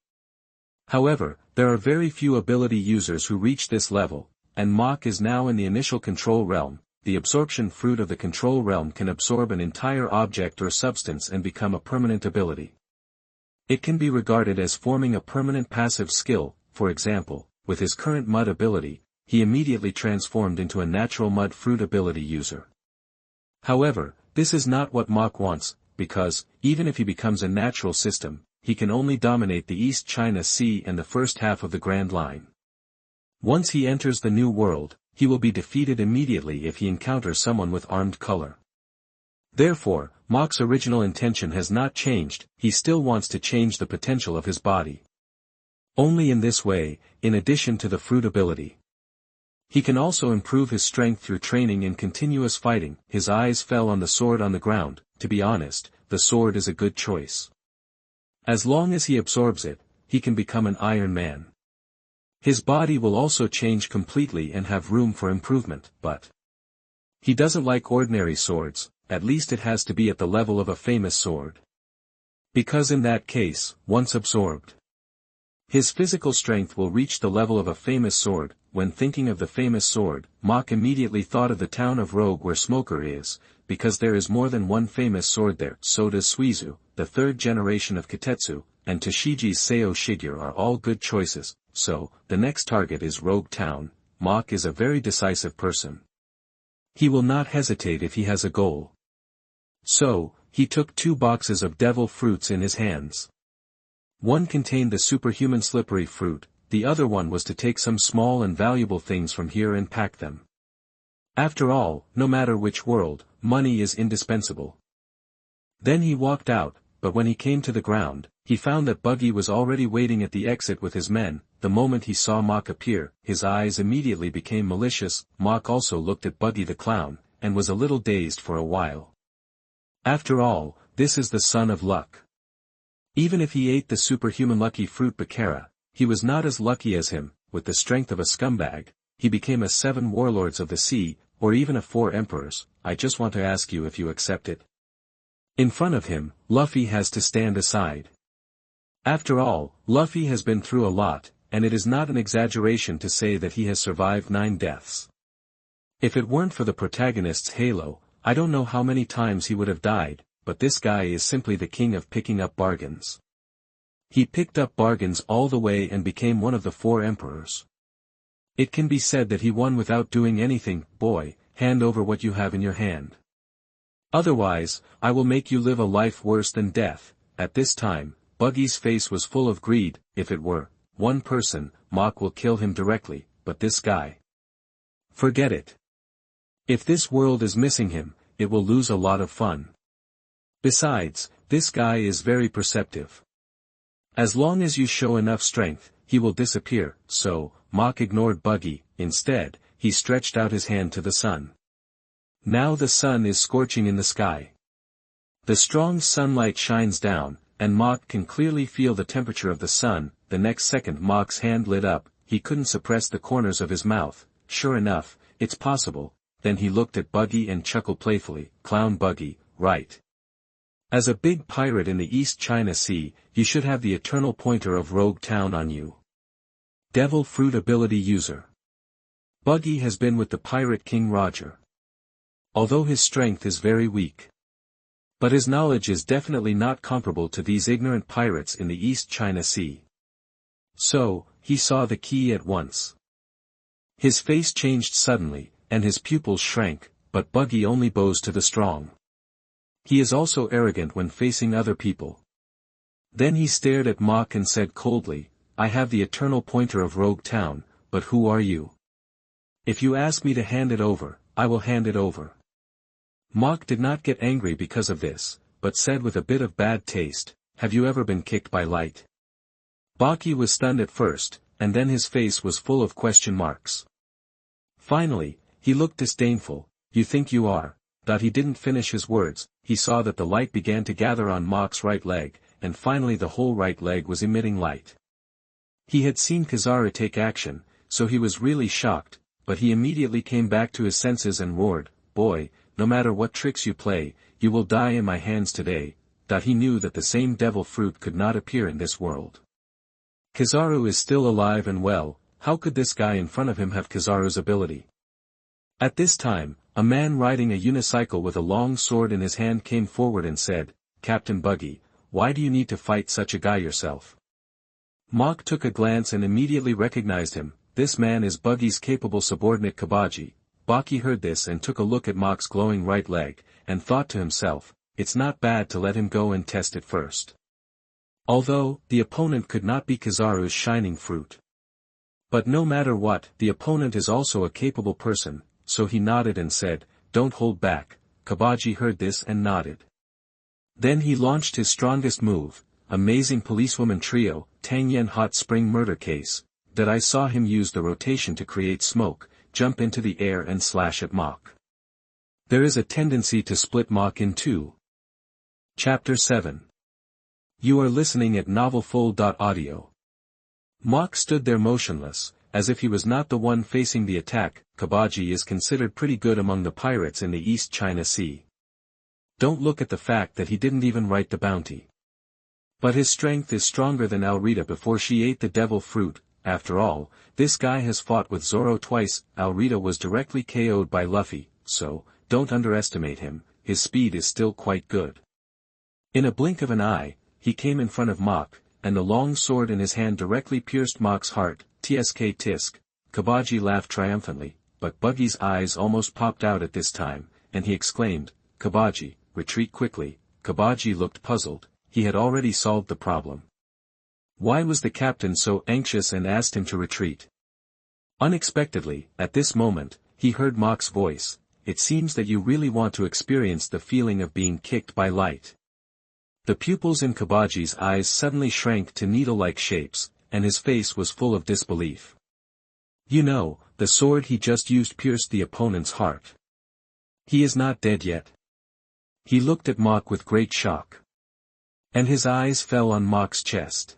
However, there are very few ability users who reach this level, and Mach is now in the initial control realm. The absorption fruit of the control realm can absorb an entire object or substance and become a permanent ability. It can be regarded as forming a permanent passive skill. For example, with his current mud ability, he immediately transformed into a natural mud fruit ability user. However, this is not what Mach wants, because, even if he becomes a natural system, he can only dominate the East China Sea and the first half of the Grand Line. Once he enters the new world, he will be defeated immediately if he encounters someone with armed color. Therefore, Mach's original intention has not changed. He still wants to change the potential of his body. Only in this way, in addition to the fruit ability. He can also improve his strength through training and continuous fighting. His eyes fell on the sword on the ground. To be honest, the sword is a good choice. As long as he absorbs it, he can become an Iron Man. His body will also change completely and have room for improvement, but he doesn't like ordinary swords. At least it has to be at the level of a famous sword. Because in that case, once absorbed, his physical strength will reach the level of a famous sword. When thinking of the famous sword, Mach immediately thought of the town of Rogue where Smoker is, because there is more than one famous sword there. So does Suizu, the third generation of Kitetsu, and Toshiji's Seo Shigure are all good choices. So, the next target is Rogue Town. Mach is a very decisive person. He will not hesitate if he has a goal. So, he took 2 boxes of devil fruits in his hands. One contained the superhuman slippery fruit, the other one was to take some small and valuable things from here and pack them. After all, no matter which world, money is indispensable. Then he walked out, but when he came to the ground, he found that Buggy was already waiting at the exit with his men. The moment he saw Mok appear, his eyes immediately became malicious. Mok also looked at Buggy the clown, and was a little dazed for a while. After all, this is the son of luck. Even if he ate the superhuman lucky fruit Bakara, he was not as lucky as him. With the strength of a scumbag, he became a 7 warlords of the sea, or even a 4 emperors. I just want to ask you if you accept it. In front of him, Luffy has to stand aside. After all, Luffy has been through a lot, and it is not an exaggeration to say that he has survived 9 deaths. If it weren't for the protagonist's halo, I don't know how many times he would have died, but this guy is simply the king of picking up bargains. He picked up bargains all the way and became one of the 4 emperors. It can be said that he won without doing anything. Boy, hand over what you have in your hand. Otherwise, I will make you live a life worse than death. At this time, Buggy's face was full of greed. If it were one person, Mok will kill him directly, but this guy. Forget it. If this world is missing him, it will lose a lot of fun. Besides, this guy is very perceptive. As long as you show enough strength, he will disappear. So, Mok ignored Buggy. Instead, he stretched out his hand to the sun. Now the sun is scorching in the sky. The strong sunlight shines down, and Mok can clearly feel the temperature of the sun. The next second Mok's hand lit up. He couldn't suppress the corners of his mouth. Sure enough, it's possible. Then he looked at Buggy and chuckled playfully. Clown Buggy, right. As a big pirate in the East China Sea, you should have the eternal pointer of Rogue Town on you. Devil Fruit ability user. Buggy has been with the pirate King Roger. Although his strength is very weak. But his knowledge is definitely not comparable to these ignorant pirates in the East China Sea. So, he saw the key at once. His face changed suddenly, and his pupils shrank, but Buggy only bows to the strong. He is also arrogant when facing other people. Then he stared at Mok and said coldly, I have the eternal pointer of Rogue Town, but who are you? If you ask me to hand it over, I will hand it over. Mok did not get angry because of this, but said with a bit of bad taste, have you ever been kicked by light? Buggy was stunned at first, and then his face was full of question marks. Finally, he looked disdainful. You think you are? He didn't finish his words. He saw that the light began to gather on Mok's right leg, and finally the whole right leg was emitting light. He had seen Kizaru take action, so he was really shocked, but he immediately came back to his senses and roared, boy, no matter what tricks you play, you will die in my hands today. He knew that the same devil fruit could not appear in this world. Kizaru is still alive and well. How could this guy in front of him have Kizaru's ability? At this time, a man riding a unicycle with a long sword in his hand came forward and said, Captain Buggy, why do you need to fight such a guy yourself? Mok took a glance and immediately recognized him. This man is Buggy's capable subordinate Kabaji. Buggy heard this and took a look at Mok's glowing right leg, and thought to himself, it's not bad to let him go and test it first. Although, the opponent could not be Kizaru's shining fruit. But no matter what, the opponent is also a capable person, so he nodded and said, don't hold back. Kabaji heard this and nodded. Then he launched his strongest move, amazing policewoman trio, Tangyen hot spring murder case, that I saw him use the rotation to create smoke, jump into the air and slash at Mok. There is a tendency to split Mok in two. Chapter 7. You are listening at novelfull.audio. Mok stood there motionless, as if he was not the one facing the attack. Kabaji is considered pretty good among the pirates in the East China Sea. Don't look at the fact that he didn't even write the bounty. But his strength is stronger than Alrita before she ate the devil fruit. After all, this guy has fought with Zoro twice. Alrita was directly KO'd by Luffy, so, don't underestimate him, his speed is still quite good. In a blink of an eye, he came in front of Mok, and the long sword in his hand directly pierced Mok's heart. Tsk tisk. Kabaji laughed triumphantly, but Buggy's eyes almost popped out at this time, and he exclaimed, Kabaji, retreat quickly. Kabaji looked puzzled, he had already solved the problem. Why was the captain so anxious and asked him to retreat? Unexpectedly, at this moment, he heard Mok's voice. It seems that you really want to experience the feeling of being kicked by light. The pupils in Kabaji's eyes suddenly shrank to needle-like shapes, and his face was full of disbelief. You know, the sword he just used pierced the opponent's heart. He is not dead yet. He looked at Mok with great shock. And his eyes fell on Mok's chest.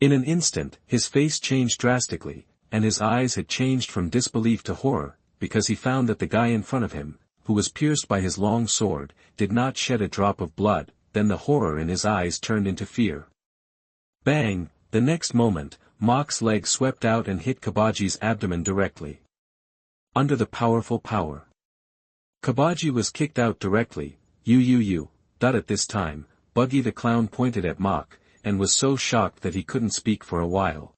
In an instant, his face changed drastically, and his eyes had changed from disbelief to horror, because he found that the guy in front of him, who was pierced by his long sword, did not shed a drop of blood. Then the horror in his eyes turned into fear. Bang! The next moment, Mok's leg swept out and hit Kabaji's abdomen directly. Under the powerful power. Kabaji was kicked out directly. At this time, Buggy the Clown pointed at Mok, and was so shocked that he couldn't speak for a while.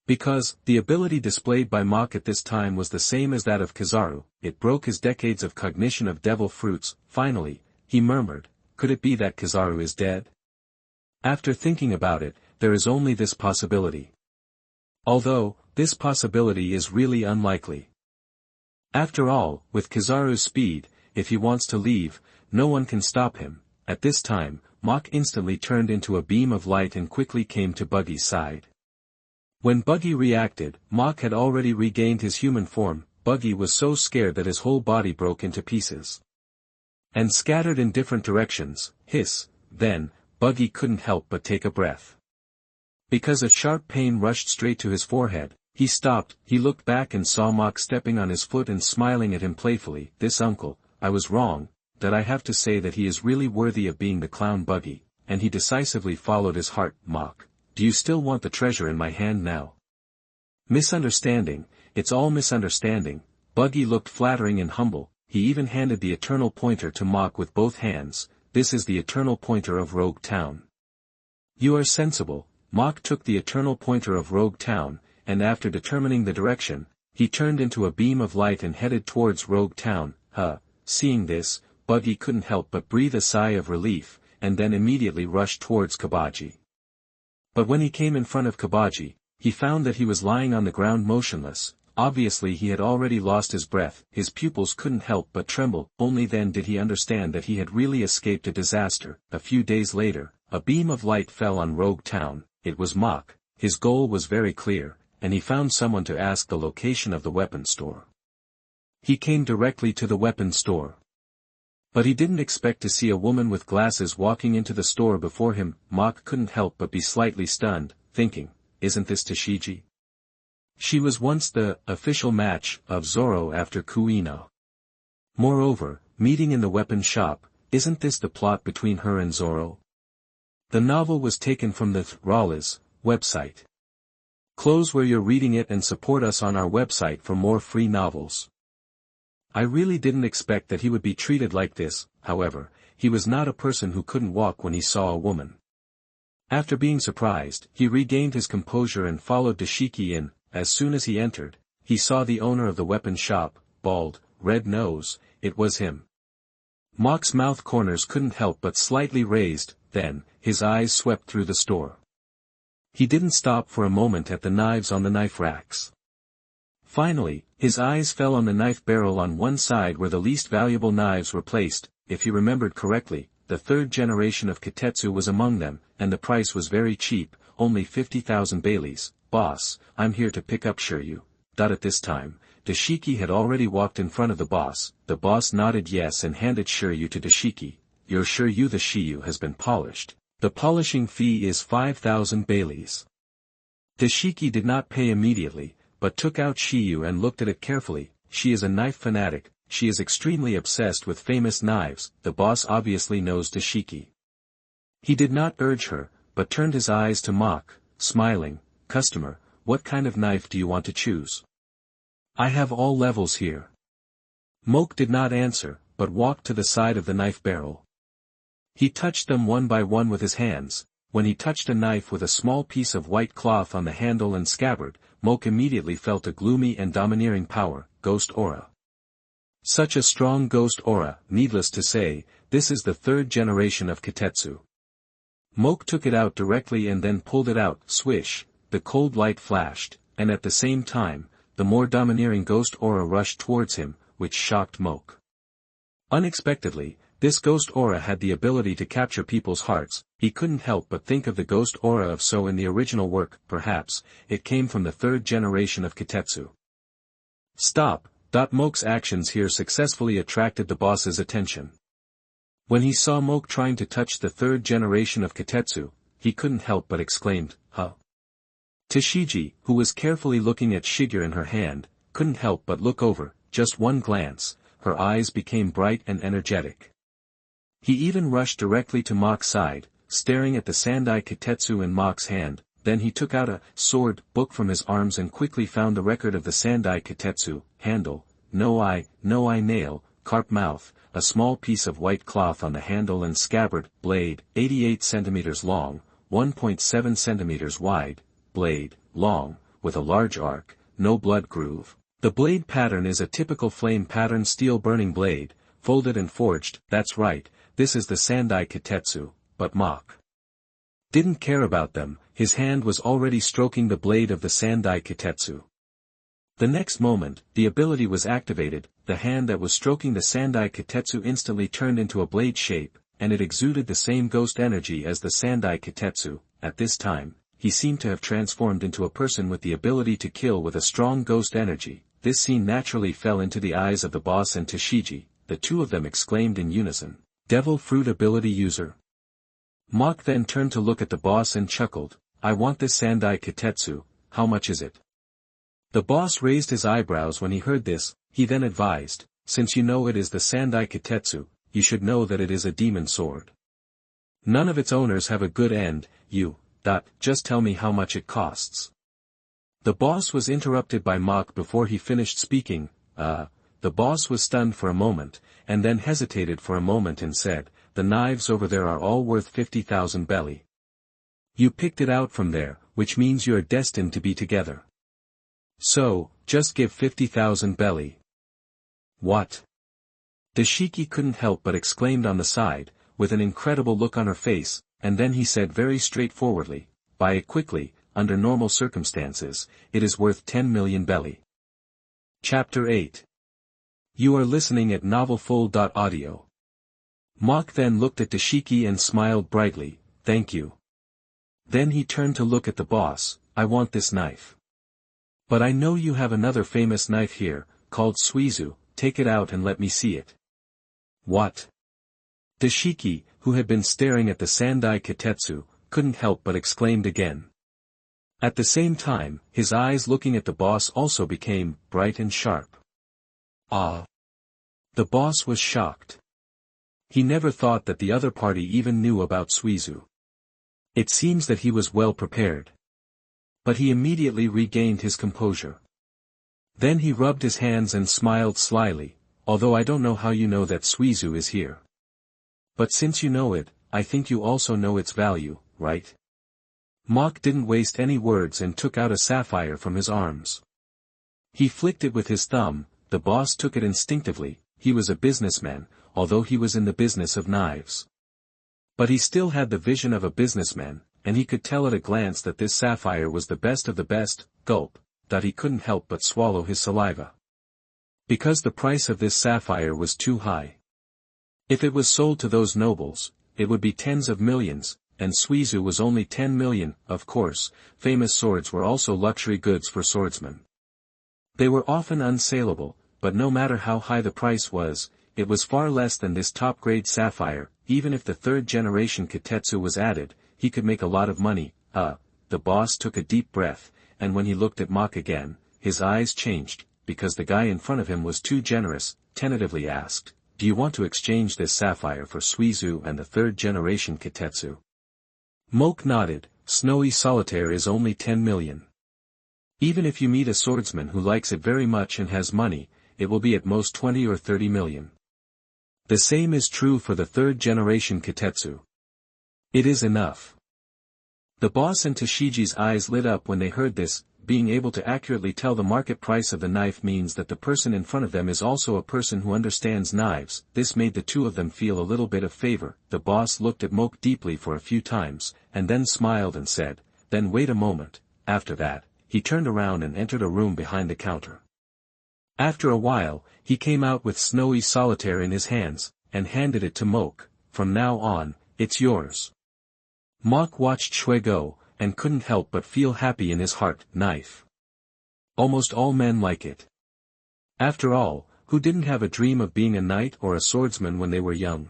Because, the ability displayed by Mok at this time was the same as that of Kizaru, it broke his decades of cognition of devil fruits. Finally, he murmured, could it be that Kizaru is dead? After thinking about it, there is only this possibility. Although, this possibility is really unlikely. After all, with Kizaru's speed, if he wants to leave, no one can stop him. At this time, Mok instantly turned into a beam of light and quickly came to Buggy's side. When Buggy reacted, Mok had already regained his human form. Buggy was so scared that his whole body broke into pieces and scattered in different directions. Then, Buggy couldn't help but take a breath. Because a sharp pain rushed straight to his forehead, he stopped. He looked back and saw Mok stepping on his foot and smiling at him playfully. This uncle, I was wrong, that I have to say that he is really worthy of being the clown Buggy, and he decisively followed his heart. Mok, do you still want the treasure in my hand now? Misunderstanding, it's all misunderstanding. Buggy looked flattering and humble. He even handed the eternal pointer to Mok with both hands. This is the eternal pointer of Rogue Town. You are sensible. Mok took the eternal pointer of Rogue Town, and after determining the direction, he turned into a beam of light and headed towards Rogue Town. Seeing this, Buggy couldn't help but breathe a sigh of relief, and then immediately rushed towards Kabaji. But when he came in front of Kabaji, he found that he was lying on the ground motionless. Obviously he had already lost his breath. His pupils couldn't help but tremble. Only then did he understand that he had really escaped a disaster. A few days later, a beam of light fell on Rogue Town. It was Mok. His goal was very clear, and he found someone to ask the location of the weapon store. He came directly to the weapon store. But he didn't expect to see a woman with glasses walking into the store before him. Mok couldn't help but be slightly stunned, thinking, isn't this Tashigi? She was once the official match of Zoro after Kuino. Moreover, meeting in the weapon shop, isn't this the plot between her and Zoro? The novel was taken from the Thrall's website. Close where you're reading it and support us on our website for more free novels. I really didn't expect that he would be treated like this. However, he was not a person who couldn't walk when he saw a woman. After being surprised, he regained his composure and followed Dashiki in. As soon as he entered, he saw the owner of the weapon shop, bald, red nose. It was him. Mok's mouth corners couldn't help but slightly raised. Then, his eyes swept through the store. He didn't stop for a moment at the knives on the knife racks. Finally, his eyes fell on the knife barrel on one side where the least valuable knives were placed. If he remembered correctly, the third generation of Kitetsu was among them, and the price was very cheap, only 50,000 Baileys. Boss, I'm here to pick up Shiryu. At this time, Dashiki had already walked in front of the boss. The boss nodded yes and handed Shiryu to Dashiki. You're Shiryu, the Shiryu has been polished. The polishing fee is 5,000 Baileys. Dashiki did not pay immediately, but took out Shiryu and looked at it carefully. She is a knife fanatic. She is extremely obsessed with famous knives. The boss obviously knows Dashiki. He did not urge her, but turned his eyes to Mok, smiling. Customer, what kind of knife do you want to choose? I have all levels here. Mok did not answer, but walked to the side of the knife barrel. He touched them one by one with his hands. When he touched a knife with a small piece of white cloth on the handle and scabbard, Mok immediately felt a gloomy and domineering power, ghost aura. Such a strong ghost aura. Needless to say, this is the third generation of Kitetsu. Moke took it out directly and then pulled it out, swish, the cold light flashed, and at the same time, the more domineering ghost aura rushed towards him, which shocked Moke. Unexpectedly, this ghost aura had the ability to capture people's hearts. He couldn't help but think of the ghost aura of So in the original work. Perhaps it came from the third generation of Kitetsu. Stop. Moke's actions here successfully attracted the boss's attention. When he saw Moke trying to touch the third generation of Kitetsu, he couldn't help but exclaimed, huh? Tashigi, who was carefully looking at Shiger in her hand, couldn't help but look over. Just one glance, her eyes became bright and energetic. He even rushed directly to Moke's side, staring at the Sandai Kitetsu in Moke's hand. Then he took out a sword book from his arms and quickly found the record of the Sandai Kitetsu: handle, no eye nail, carp mouth, a small piece of white cloth on the handle and scabbard, blade, 88 centimeters long, 1.7 centimeters wide, blade, long, with a large arc, no blood groove. The blade pattern is a typical flame pattern steel burning blade, folded and forged. That's right, this is the Sandai Kitetsu, but Moke didn't care about them. His hand was already stroking the blade of the Sandai Kitetsu. The next moment, the ability was activated. The hand that was stroking the Sandai Kitetsu instantly turned into a blade shape, and it exuded the same ghost energy as the Sandai Kitetsu. At this time, he seemed to have transformed into a person with the ability to kill with a strong ghost energy. This scene naturally fell into the eyes of the boss and Tashigi. The two of them exclaimed in unison, "Devil Fruit ability user." Moke then turned to look at the boss and chuckled, "I want this Sandai Kitetsu, how much is it?" The boss raised his eyebrows when he heard this. He then advised, "Since you know it is the Sandai Kitetsu, you should know that it is a demon sword. None of its owners have a good end. Just tell me how much it costs." The boss was interrupted by Moke before he finished speaking. The boss was stunned for a moment, and then hesitated for a moment and said, "The knives over there are all worth 50,000 belly. You picked it out from there, which means you are destined to be together. So, just give 50,000 belly." "What?" The Shiki couldn't help but exclaimed on the side, with an incredible look on her face, and then he said very straightforwardly, "Buy it quickly, under normal circumstances, it is worth 10 million belly." Chapter 8. You are listening at novelfull.audio. Moke then looked at Tashiki and smiled brightly, "Thank you." Then he turned to look at the boss, "I want this knife. But I know you have another famous knife here, called Suizu, take it out and let me see it." "What?" Tashiki, who had been staring at the Sandai Kitetsu, couldn't help but exclaimed again. At the same time, his eyes looking at the boss also became bright and sharp. "Ah!" The boss was shocked. He never thought that the other party even knew about Suizu. It seems that he was well prepared. But he immediately regained his composure. Then he rubbed his hands and smiled slyly, "Although I don't know how you know that Suizu is here. But since you know it, I think you also know its value, right?" Moke didn't waste any words and took out a sapphire from his arms. He flicked it with his thumb. The boss took it instinctively. He was a businessman, although he was in the business of knives. But he still had the vision of a businessman, and he could tell at a glance that this sapphire was the best of the best. Gulp, that he couldn't help but swallow his saliva. Because the price of this sapphire was too high. If it was sold to those nobles, it would be tens of millions, and Suizu was only 10 million. Of course, famous swords were also luxury goods for swordsmen. They were often unsaleable, but no matter how high the price was, it was far less than this top-grade sapphire. Even if the third-generation Kitetsu was added, he could make a lot of money. The boss took a deep breath, and when he looked at Moke again, his eyes changed, because the guy in front of him was too generous. Tentatively asked, "Do you want to exchange this sapphire for Suizu and the third-generation Kitetsu?" Moke nodded. "Snowy Solitaire is only 10 million. Even if you meet a swordsman who likes it very much and has money, it will be at most 20 or 30 million. The same is true for the third-generation Kitetsu. It is enough." The boss and Tashiji's eyes lit up when they heard this. being able to accurately tell the market price of the knife means that the person in front of them is also a person who understands knives. This made the two of them feel a little bit of favor. The boss looked at Moke deeply for a few times, and then smiled and said, "Then wait a moment." After that, he turned around and entered a room behind the counter. After a while, he came out with snowy solitaire in his hands, and handed it to Moke. "From now on, it's yours." Moke watched Shui go, and couldn't help but feel happy in his heart. Knife. Almost all men like it. After all, who didn't have a dream of being a knight or a swordsman when they were young?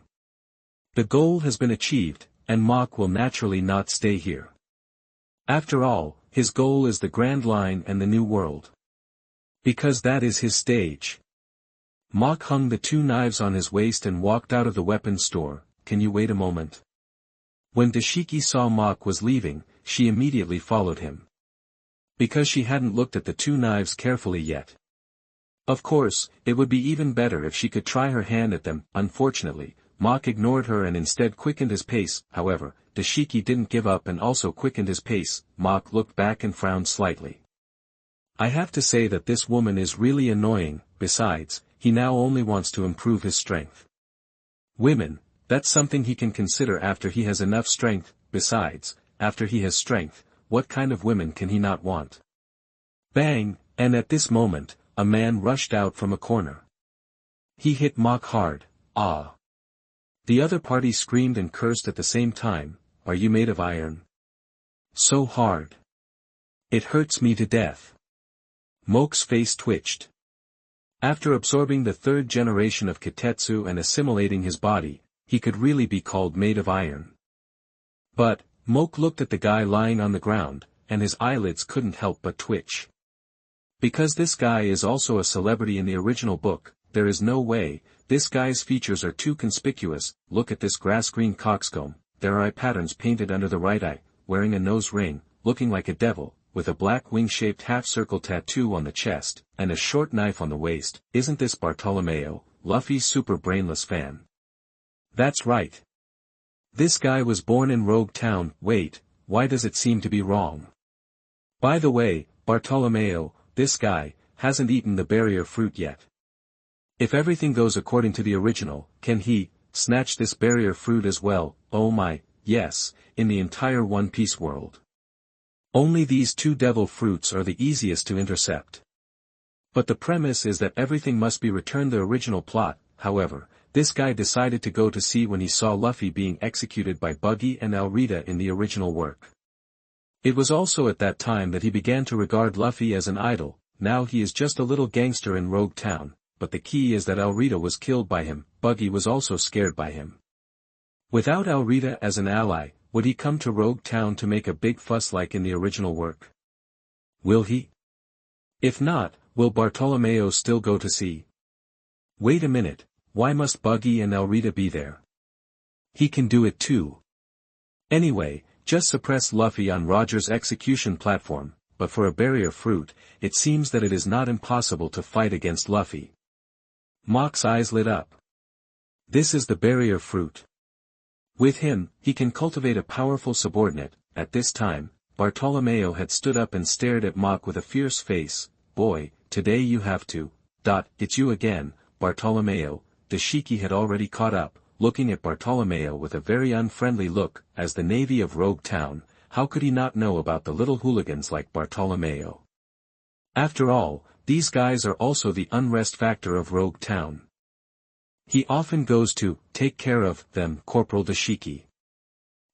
The goal has been achieved, and Moke will naturally not stay here. After all, his goal is the Grand Line and the New World. Because that is his stage. Moke hung the two knives on his waist and walked out of the weapons store. "Can you wait a moment?" When Dashiki saw Moke was leaving, she immediately followed him. Because she hadn't looked at the two knives carefully yet. Of course, it would be even better if she could try her hand at them. Unfortunately, Moke ignored her and instead quickened his pace. However, Dashiki didn't give up and also quickened his pace. Moke looked back and frowned slightly. "I have to say that this woman is really annoying. Besides, he now only wants to improve his strength. Women, that's something he can consider after he has enough strength. Besides, after he has strength, what kind of women can he not want?" Bang, and at this moment, a man rushed out from a corner. He hit Moke hard. "Ah!" The other party screamed and cursed at the same time. "Are you made of iron? So hard. It hurts me to death." Moke's face twitched. After absorbing the third generation of Kitetsu and assimilating his body, he could really be called made of iron. But, Moke looked at the guy lying on the ground, and his eyelids couldn't help but twitch. Because this guy is also a celebrity in the original book, there is no way. This guy's features are too conspicuous. Look at this grass-green coxcomb. There are eye patterns painted under the right eye, wearing a nose ring, looking like a devil, with a black wing-shaped half-circle tattoo on the chest, and a short knife on the waist. Isn't this Bartolomeo, Luffy's super brainless fan? That's right. This guy was born in Rogue Town. Wait, why does it seem to be wrong? By the way, Bartolomeo, this guy, hasn't eaten the barrier fruit yet. If everything goes according to the original, can he snatch this barrier fruit as well? Oh my, yes, in the entire One Piece world. Only these two devil fruits are the easiest to intercept. But the premise is that everything must be returned the original plot. However, this guy decided to go to sea when he saw Luffy being executed by Buggy and Alrita in the original work. It was also at that time that he began to regard Luffy as an idol. Now he is just a little gangster in Rogue Town, but the key is that Alrita was killed by him. Buggy was also scared by him. Without Alrita as an ally, would he come to Rogue Town to make a big fuss like in the original work? Will he? If not, will Bartolomeo still go to sea? Wait a minute, why must Buggy and Alrita be there? He can do it too. Anyway, just suppress Luffy on Roger's execution platform, but for a barrier fruit, it seems that it is not impossible to fight against Luffy. Moke's eyes lit up. This is the barrier fruit. With him, he can cultivate a powerful subordinate. At this time, Bartolomeo had stood up and stared at Moke with a fierce face. Boy, today you have to. It's you again, Bartolomeo. Dashiki had already caught up, looking at Bartolomeo with a very unfriendly look. As the Navy of Rogue Town, how could he not know about the little hooligans like Bartolomeo? After all, these guys are also the unrest factor of Rogue Town. He often goes to take care of them. Corporal Dashiki.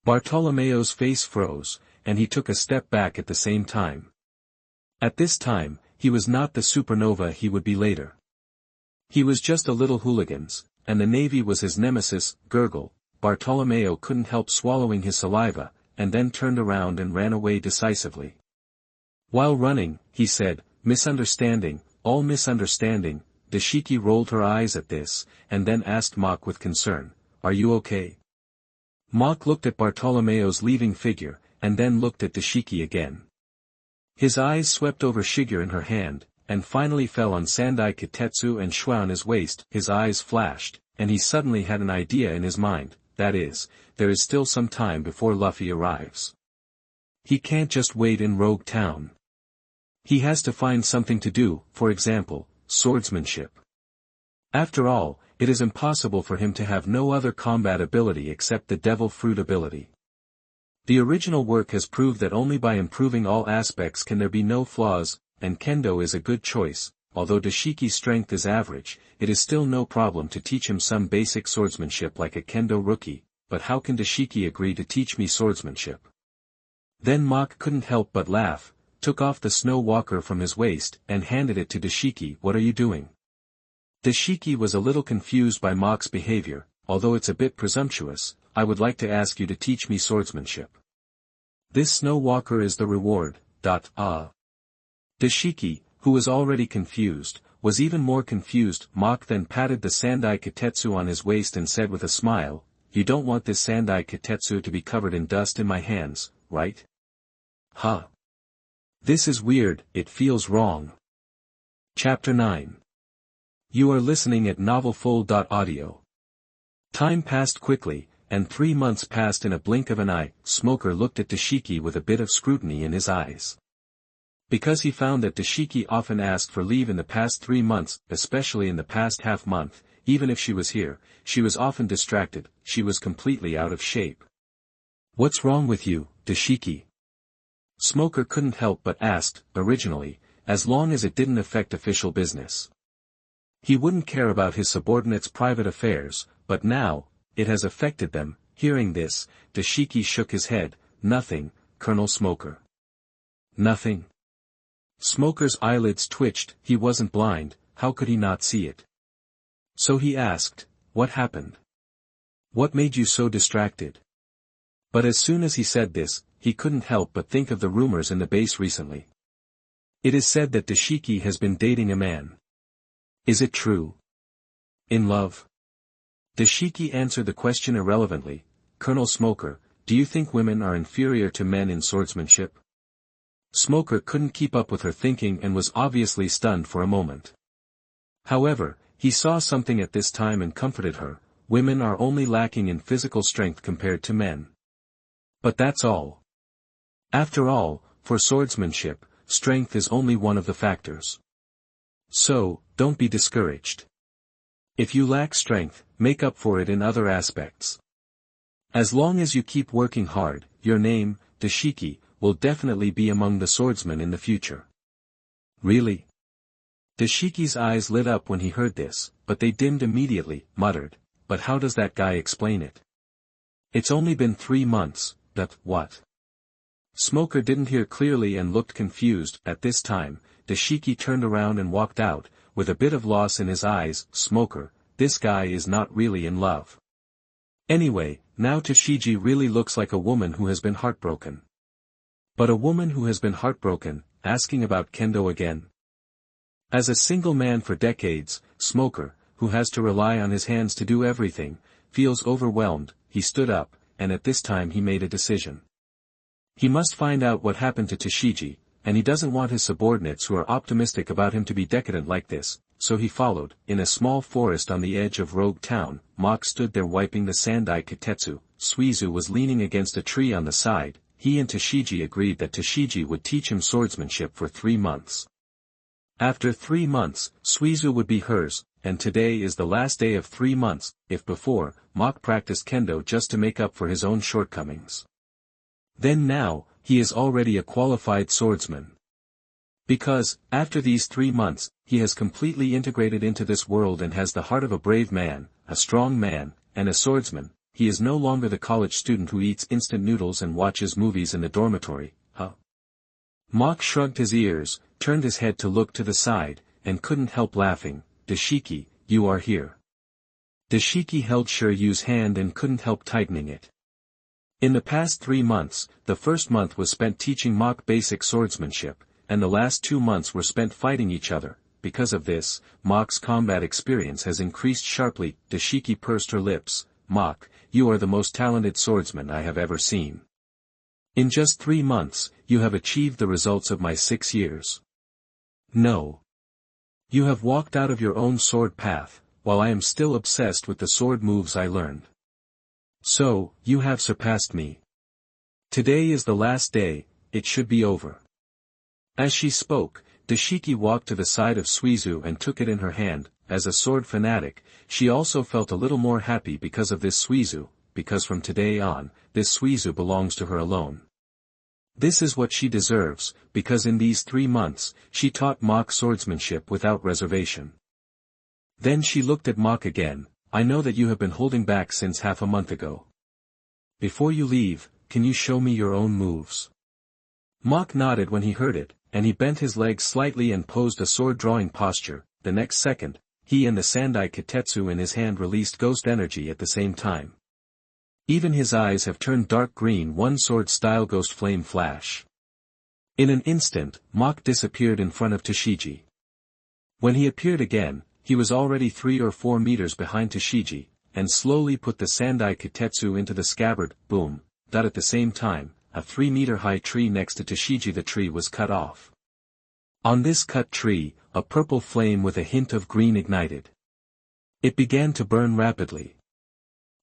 Bartolomeo's face froze, and he took a step back at the same time. At this time, he was not the supernova he would be later. He was just a little hooligans, and the Navy was his nemesis. Gurgle. Bartolomeo couldn't help swallowing his saliva, and then turned around and ran away decisively. While running, he said, "Misunderstanding, all misunderstanding." Dashiki rolled her eyes at this, and then asked Moke with concern, "Are you okay?" Moke looked at Bartolomeo's leaving figure, and then looked at Dashiki again. His eyes swept over Shiger in her hand, and finally fell on Sandai Kitetsu and Shua on his waist. His eyes flashed, and he suddenly had an idea in his mind, that is, there is still some time before Luffy arrives. He can't just wait in Rogue Town. He has to find something to do, for example, swordsmanship. After all, it is impossible for him to have no other combat ability except the devil fruit ability. The original work has proved that only by improving all aspects can there be no flaws, and kendo is a good choice. Although Dashiki's strength is average, it is still no problem to teach him some basic swordsmanship like a kendo rookie, but how can Dashiki agree to teach me swordsmanship? Then Mach couldn't help but laugh, took off the snow walker from his waist, and handed it to Dashiki. What are you doing? Dashiki was a little confused by Mach's behavior. Although it's a bit presumptuous, I would like to ask you to teach me swordsmanship. This snow walker is the reward. Dashiki, who was already confused, was even more confused. Mach then patted the Sandai Kitetsu on his waist and said with a smile, "You don't want this Sandai Kitetsu to be covered in dust in my hands, right?" Huh. This is weird, it feels wrong. Chapter 9. You are listening at novelfull.audio. Time passed quickly, and 3 months passed in a blink of an eye. Smoker looked at Dashiki with a bit of scrutiny in his eyes. Because he found that Dashiki often asked for leave in the past 3 months, especially in the past half month, even if she was here, she was often distracted, she was completely out of shape. What's wrong with you, Dashiki? Smoker couldn't help but ask, originally, as long as it didn't affect official business. He wouldn't care about his subordinates' private affairs, but now, it has affected them. Hearing this, Dashiki shook his head. Nothing, Colonel Smoker. Nothing. Smoker's eyelids twitched. He wasn't blind, how could he not see it? So he asked, what happened? What made you so distracted? But as soon as he said this, he couldn't help but think of the rumors in the base recently. It is said that Dashiki has been dating a man. Is it true? In love? Dashiki answered the question irrelevantly. Colonel Smoker, do you think women are inferior to men in swordsmanship? Smoker couldn't keep up with her thinking and was obviously stunned for a moment. However, he saw something at this time and comforted her. Women are only lacking in physical strength compared to men. But that's all. After all, for swordsmanship, strength is only one of the factors. So, don't be discouraged. If you lack strength, make up for it in other aspects. As long as you keep working hard, your name, Dashiki, will definitely be among the swordsmen in the future. Really? Dashiki's eyes lit up when he heard this, but they dimmed immediately, muttered, but how does that guy explain it? It's only been 3 months, that, what? Smoker didn't hear clearly and looked confused. At this time, Dashiki turned around and walked out, with a bit of loss in his eyes. Smoker, this guy is not really in love. Anyway, now Tashiji really looks like a woman who has been heartbroken. But a woman who has been heartbroken, asking about kendo again? As a single man for decades, Smoker, who has to rely on his hands to do everything, feels overwhelmed. He stood up, and at this time he made a decision. He must find out what happened to Tashiji, and he doesn't want his subordinates who are optimistic about him to be decadent like this, so he followed. In a small forest on the edge of Rogue Town, Mach stood there wiping the Sandai Kitetsu. Suizu was leaning against a tree on the side. He and Tashiji agreed that Tashiji would teach him swordsmanship for 3 months. After 3 months, Suizu would be hers, and today is the last day of 3 months. If before, Mach practiced kendo just to make up for his own shortcomings, then now, he is already a qualified swordsman. Because, after these 3 months, he has completely integrated into this world and has the heart of a brave man, a strong man, and a swordsman. He is no longer the college student who eats instant noodles and watches movies in the dormitory. Mach shrugged his ears, turned his head to look to the side, and couldn't help laughing. Dashiki, you are here. Dashiki held Shiryu's hand and couldn't help tightening it. In the past 3 months, the first month was spent teaching Mach basic swordsmanship, and the last 2 months were spent fighting each other. Because of this, Mach's combat experience has increased sharply. Dashiki pursed her lips. Mach, you are the most talented swordsman I have ever seen. In just 3 months, you have achieved the results of my 6 years. No. You have walked out of your own sword path, while I am still obsessed with the sword moves I learned. So, you have surpassed me. Today is the last day, it should be over. As she spoke, Dashiki walked to the side of Suizu and took it in her hand. As a sword fanatic, she also felt a little more happy because of this Suizu, because from today on, this Suizu belongs to her alone. This is what she deserves, because in these 3 months, she taught Mach swordsmanship without reservation. Then she looked at Mach again. I know that you have been holding back since half a month ago. Before you leave, can you show me your own moves? Mach nodded when he heard it, and he bent his legs slightly and posed a sword-drawing posture. The next second, he and the Sandai Kitetsu in his hand released ghost energy at the same time. Even his eyes have turned dark green, one sword-style ghost flame flash. In an instant, Mach disappeared in front of Tashiji. When he appeared again, he was already 3 or 4 meters behind Tashiji, and slowly put the Sandai Kitetsu into the scabbard. Boom, at the same time, a 3-meter-high tree next to Tashiji, the tree was cut off. On this cut tree, a purple flame with a hint of green ignited. It began to burn rapidly.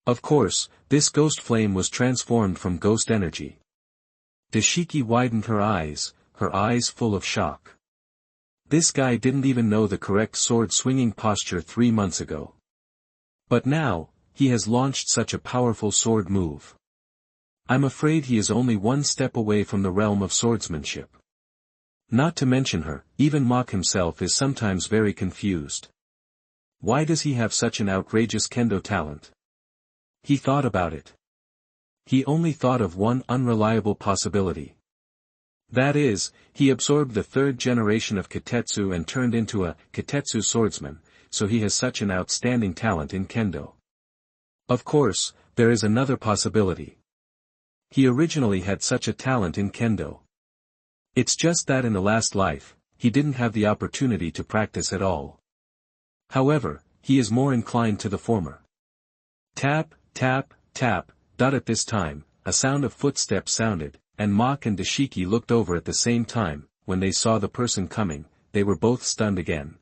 Of course, this ghost flame was transformed from ghost energy. Dashiki widened her eyes full of shock. This guy didn't even know the correct sword-swinging posture 3 months ago. But now, he has launched such a powerful sword move. I'm afraid he is only 1 step away from the realm of swordsmanship. Not to mention her, even Mach himself is sometimes very confused. Why does he have such an outrageous kendo talent? He thought about it. He only thought of one unreliable possibility. That is, he absorbed the 3rd generation of Kitetsu and turned into a Kitetsu swordsman, so he has such an outstanding talent in kendo. Of course, there is another possibility. He originally had such a talent in kendo. It's just that in the last life, he didn't have the opportunity to practice at all. However, he is more inclined to the former. Tap, tap, tap. At this time, a sound of footsteps sounded, and Mach and Dashiki looked over at the same time. When they saw the person coming, they were both stunned again.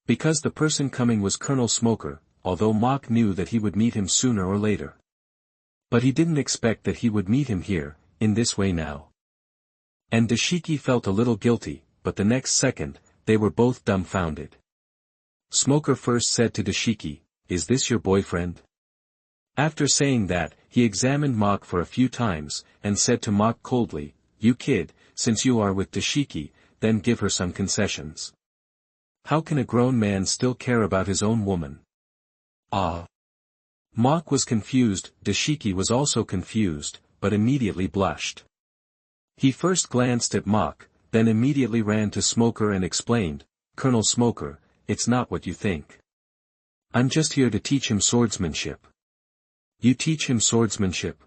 Because the person coming was Colonel Smoker, although Mach knew that he would meet him sooner or later. But he didn't expect that he would meet him here, in this way now. And Dashiki felt a little guilty, but the next second, they were both dumbfounded. Smoker first said to Dashiki, "Is this your boyfriend?" After saying that, he examined Mach for a few times, and said to Mach coldly, "You kid, since you are with Dashiki, then give her some concessions. How can a grown man still care about his own woman?" Ah. Mach was confused, Dashiki was also confused, but immediately blushed. He first glanced at Mach, then immediately ran to Smoker and explained, "Colonel Smoker, it's not what you think. I'm just here to teach him swordsmanship." "You teach him swordsmanship?"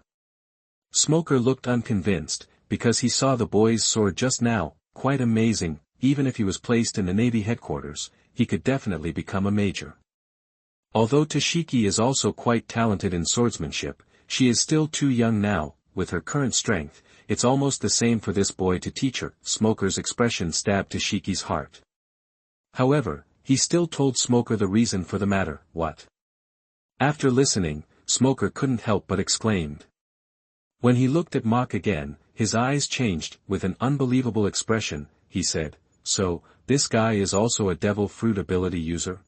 Smoker looked unconvinced, because he saw the boy's sword just now. Quite amazing. Even if he was placed in the Navy headquarters, he could definitely become a major. Although Tashiki is also quite talented in swordsmanship, she is still too young now. With her current strength, it's almost the same for this boy to teach her. Smoker's expression stabbed Tashiki's heart. However, he still told Smoker the reason for the matter. "What?" After listening, Smoker couldn't help but exclaimed. When he looked at Mach again, his eyes changed. With an unbelievable expression, he said, "So, this guy is also a devil fruit ability user?"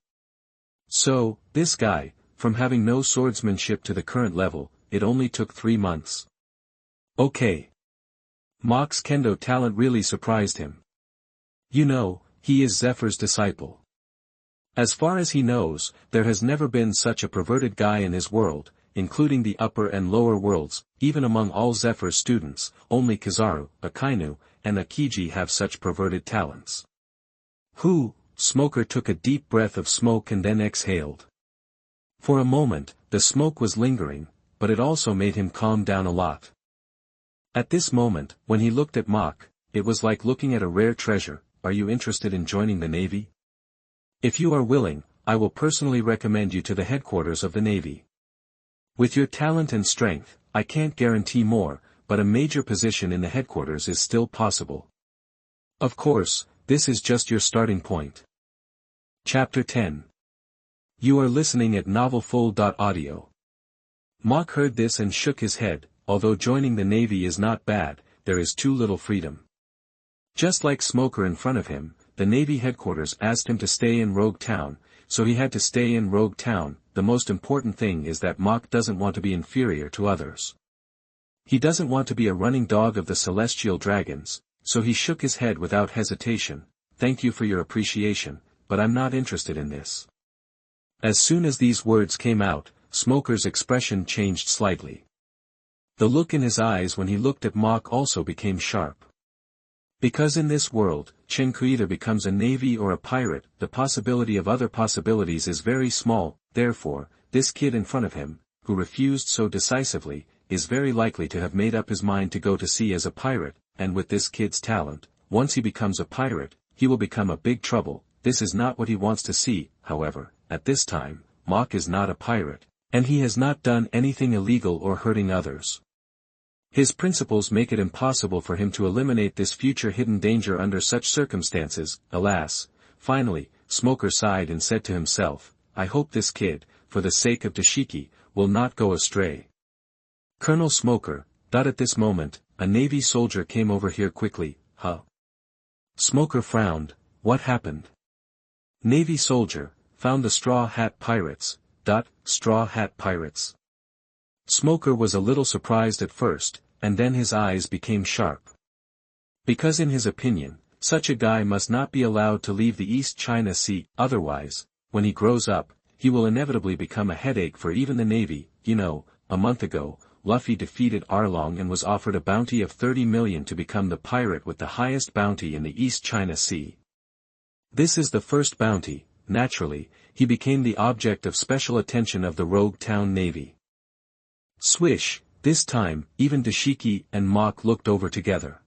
So, this guy, from having no swordsmanship to the current level, it only took 3 months. Okay. Mach's kendo talent really surprised him. You know, he is Zephyr's disciple. As far as he knows, there has never been such a perverted guy in his world, including the upper and lower worlds. Even among all Zephyr's students, only Kizaru, Akainu, and Akiji have such perverted talents. Who? Smoker took a deep breath of smoke and then exhaled. For a moment, the smoke was lingering, but it also made him calm down a lot. At this moment, when he looked at Mach, it was like looking at a rare treasure. "Are you interested in joining the Navy? If you are willing, I will personally recommend you to the headquarters of the Navy. With your talent and strength, I can't guarantee more, but a major position in the headquarters is still possible. Of course, this is just your starting point." Chapter 10. You are listening at novelfull.audio. Mach heard this and shook his head. Although joining the Navy is not bad, there is too little freedom. Just like Smoker in front of him, the Navy headquarters asked him to stay in Rogue Town, so he had to stay in Rogue Town. The most important thing is that Mach doesn't want to be inferior to others. He doesn't want to be a running dog of the celestial dragons, so he shook his head without hesitation. Thank you for your appreciation, but I'm not interested in this. As soon as these words came out, Smoker's expression changed slightly. The look in his eyes when he looked at Mach also became sharp. Because in this world, Chinku either becomes a navy or a pirate, the possibility of other possibilities is very small. Therefore, this kid in front of him, who refused so decisively, is very likely to have made up his mind to go to sea as a pirate, and with this kid's talent, once he becomes a pirate, he will become a big trouble. This is not what he wants to see. However, at this time, Mach is not a pirate, and he has not done anything illegal or hurting others. His principles make it impossible for him to eliminate this future hidden danger under such circumstances. Alas. Finally, Smoker sighed and said to himself, I hope this kid, for the sake of Dashiki, will not go astray. Colonel Smoker, at this moment, a Navy soldier came over here quickly. Huh? Smoker frowned. What happened? Navy soldier, found the Straw Hat Pirates. Straw Hat Pirates. Smoker was a little surprised at first, and then his eyes became sharp. Because in his opinion, such a guy must not be allowed to leave the East China Sea, otherwise, when he grows up, he will inevitably become a headache for even the Navy. You know, a month ago, Luffy defeated Arlong and was offered a bounty of 30 million to become the pirate with the highest bounty in the East China Sea. This is the first bounty. Naturally, he became the object of special attention of the Rogue Town Navy. Swish, this time, even Dashiki and Mach looked over together.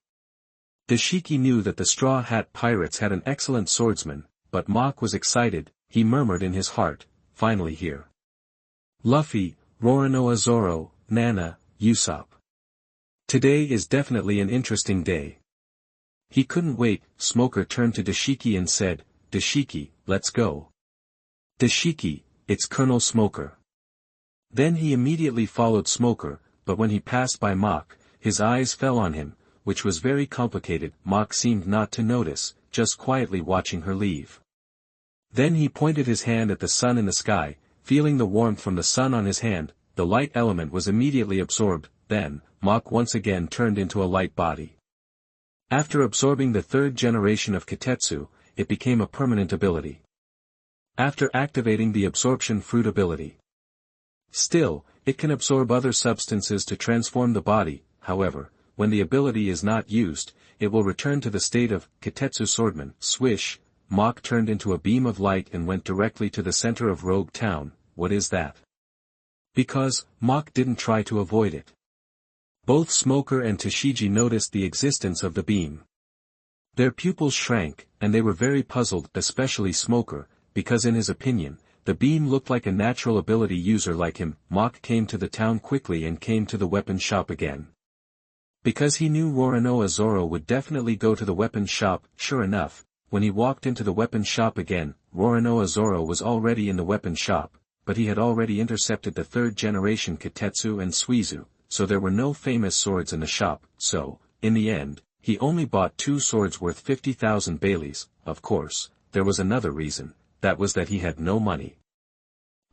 Dashiki knew that the Straw Hat Pirates had an excellent swordsman, but Mach was excited. He murmured in his heart, finally here. Luffy, Roronoa Zoro, Nana, Usopp. Today is definitely an interesting day. He couldn't wait. Smoker turned to Dashiki and said, Dashiki, let's go. Dashiki, it's Colonel Smoker. Then he immediately followed Smoker, but when he passed by Mach, his eyes fell on him, which was very complicated. Mach seemed not to notice, just quietly watching her leave. Then he pointed his hand at the sun in the sky, feeling the warmth from the sun on his hand. The light element was immediately absorbed. Then, Mach once again turned into a light body. After absorbing the third generation of Kitetsu, it became a permanent ability. After activating the absorption fruit ability. Still, it can absorb other substances to transform the body. However, when the ability is not used, it will return to the state of Kitetsu Swordman. Swish, Mach turned into a beam of light and went directly to the center of Rogue Town. What is that? Because, Mach didn't try to avoid it. Both Smoker and Tashigi noticed the existence of the beam. Their pupils shrank, and they were very puzzled, especially Smoker, because in his opinion, the beam looked like a natural ability user like him. Mach came to the town quickly and came to the weapon shop again. Because he knew Roronoa Zoro would definitely go to the weapon shop. Sure enough, when he walked into the weapon shop again, Roronoa Zoro was already in the weapon shop, but he had already intercepted the third generation Kitetsu and Suizu, so there were no famous swords in the shop. So, in the end, he only bought 2 swords worth 50,000 Baileys. Of course, there was another reason. That was that he had no money.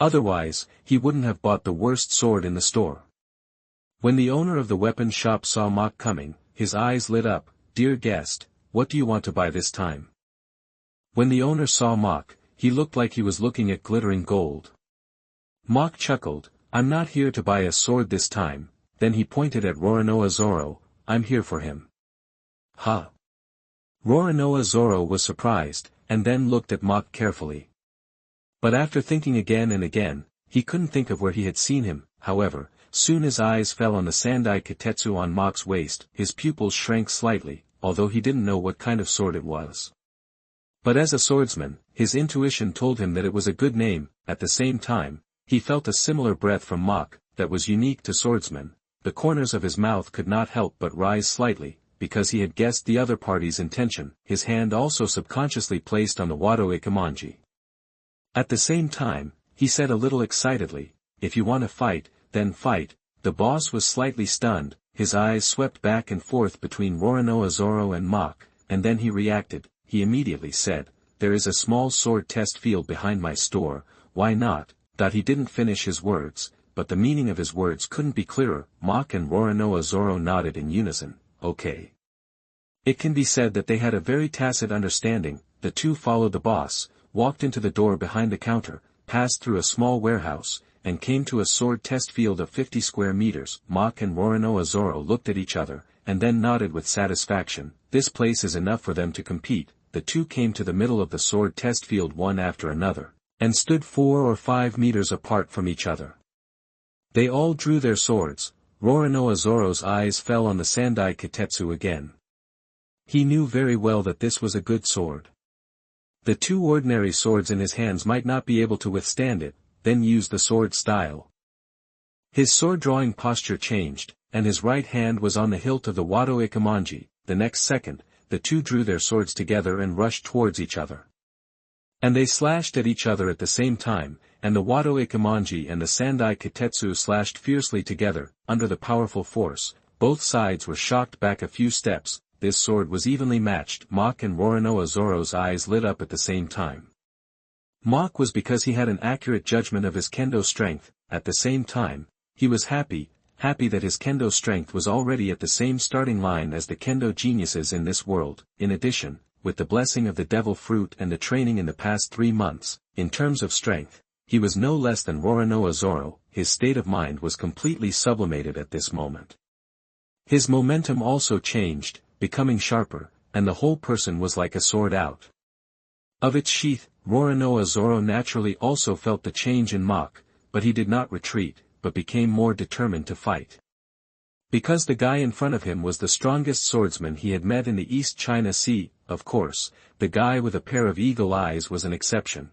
Otherwise, he wouldn't have bought the worst sword in the store. When the owner of the weapon shop saw Mach coming, his eyes lit up. Dear guest, what do you want to buy this time? When the owner saw Mach, he looked like he was looking at glittering gold. Mach chuckled, I'm not here to buy a sword this time. Then he pointed at Roronoa Zoro, I'm here for him. Huh? Roronoa Zoro was surprised, and then looked at Mach carefully. But after thinking again and again, he couldn't think of where he had seen him. However, soon his eyes fell on the Sandai Kitetsu on Mach's waist. His pupils shrank slightly, although he didn't know what kind of sword it was. But as a swordsman, his intuition told him that it was a good name. At the same time, he felt a similar breath from Mach, that was unique to swordsmen. The corners of his mouth could not help but rise slightly, because he had guessed the other party's intention. His hand also subconsciously placed on the Wado Ikemanji. At the same time, he said a little excitedly, if you want to fight, then fight. The boss was slightly stunned, his eyes swept back and forth between Roronoa Zoro and Mach, and then he reacted. He immediately said, "There is a small sword test field behind my store, why not?" He didn't finish his words, but the meaning of his words couldn't be clearer. Mach and Roronoa Zoro nodded in unison. Okay. It can be said that they had a very tacit understanding. The two followed the boss, walked into the door behind the counter, passed through a small warehouse, and came to a sword test field of 50 square meters. Mach and Roronoa Zoro looked at each other, and then nodded with satisfaction. This place is enough for them to compete. The two came to the middle of the sword test field one after another, and stood 4 or 5 meters apart from each other. They all drew their swords. Roronoa Zoro's eyes fell on the Sandai Kitetsu again. He knew very well that this was a good sword. The two ordinary swords in his hands might not be able to withstand it, then use the sword style. His sword-drawing posture changed, and his right hand was on the hilt of the Wado Ikemonji. The next second, the two drew their swords together and rushed towards each other. And they slashed at each other at the same time, and the Wado Ikemonji and the Sandai Kitetsu slashed fiercely together. Under the powerful force, both sides were shocked back a few steps. This sword was evenly matched. Mach and Roronoa Zoro's eyes lit up at the same time. Mach was because he had an accurate judgment of his kendo strength. At the same time, he was happy that his kendo strength was already at the same starting line as the kendo geniuses in this world. In addition, with the blessing of the devil fruit and the training in the past 3 months, in terms of strength, he was no less than Roronoa Zoro. His state of mind was completely sublimated at this moment. His momentum also changed, becoming sharper, and the whole person was like a sword out of its sheath. Roronoa Zoro naturally also felt the change in Mach, but he did not retreat, but became more determined to fight. Because the guy in front of him was the strongest swordsman he had met in the East China Sea. Of course, the guy with a pair of eagle eyes was an exception.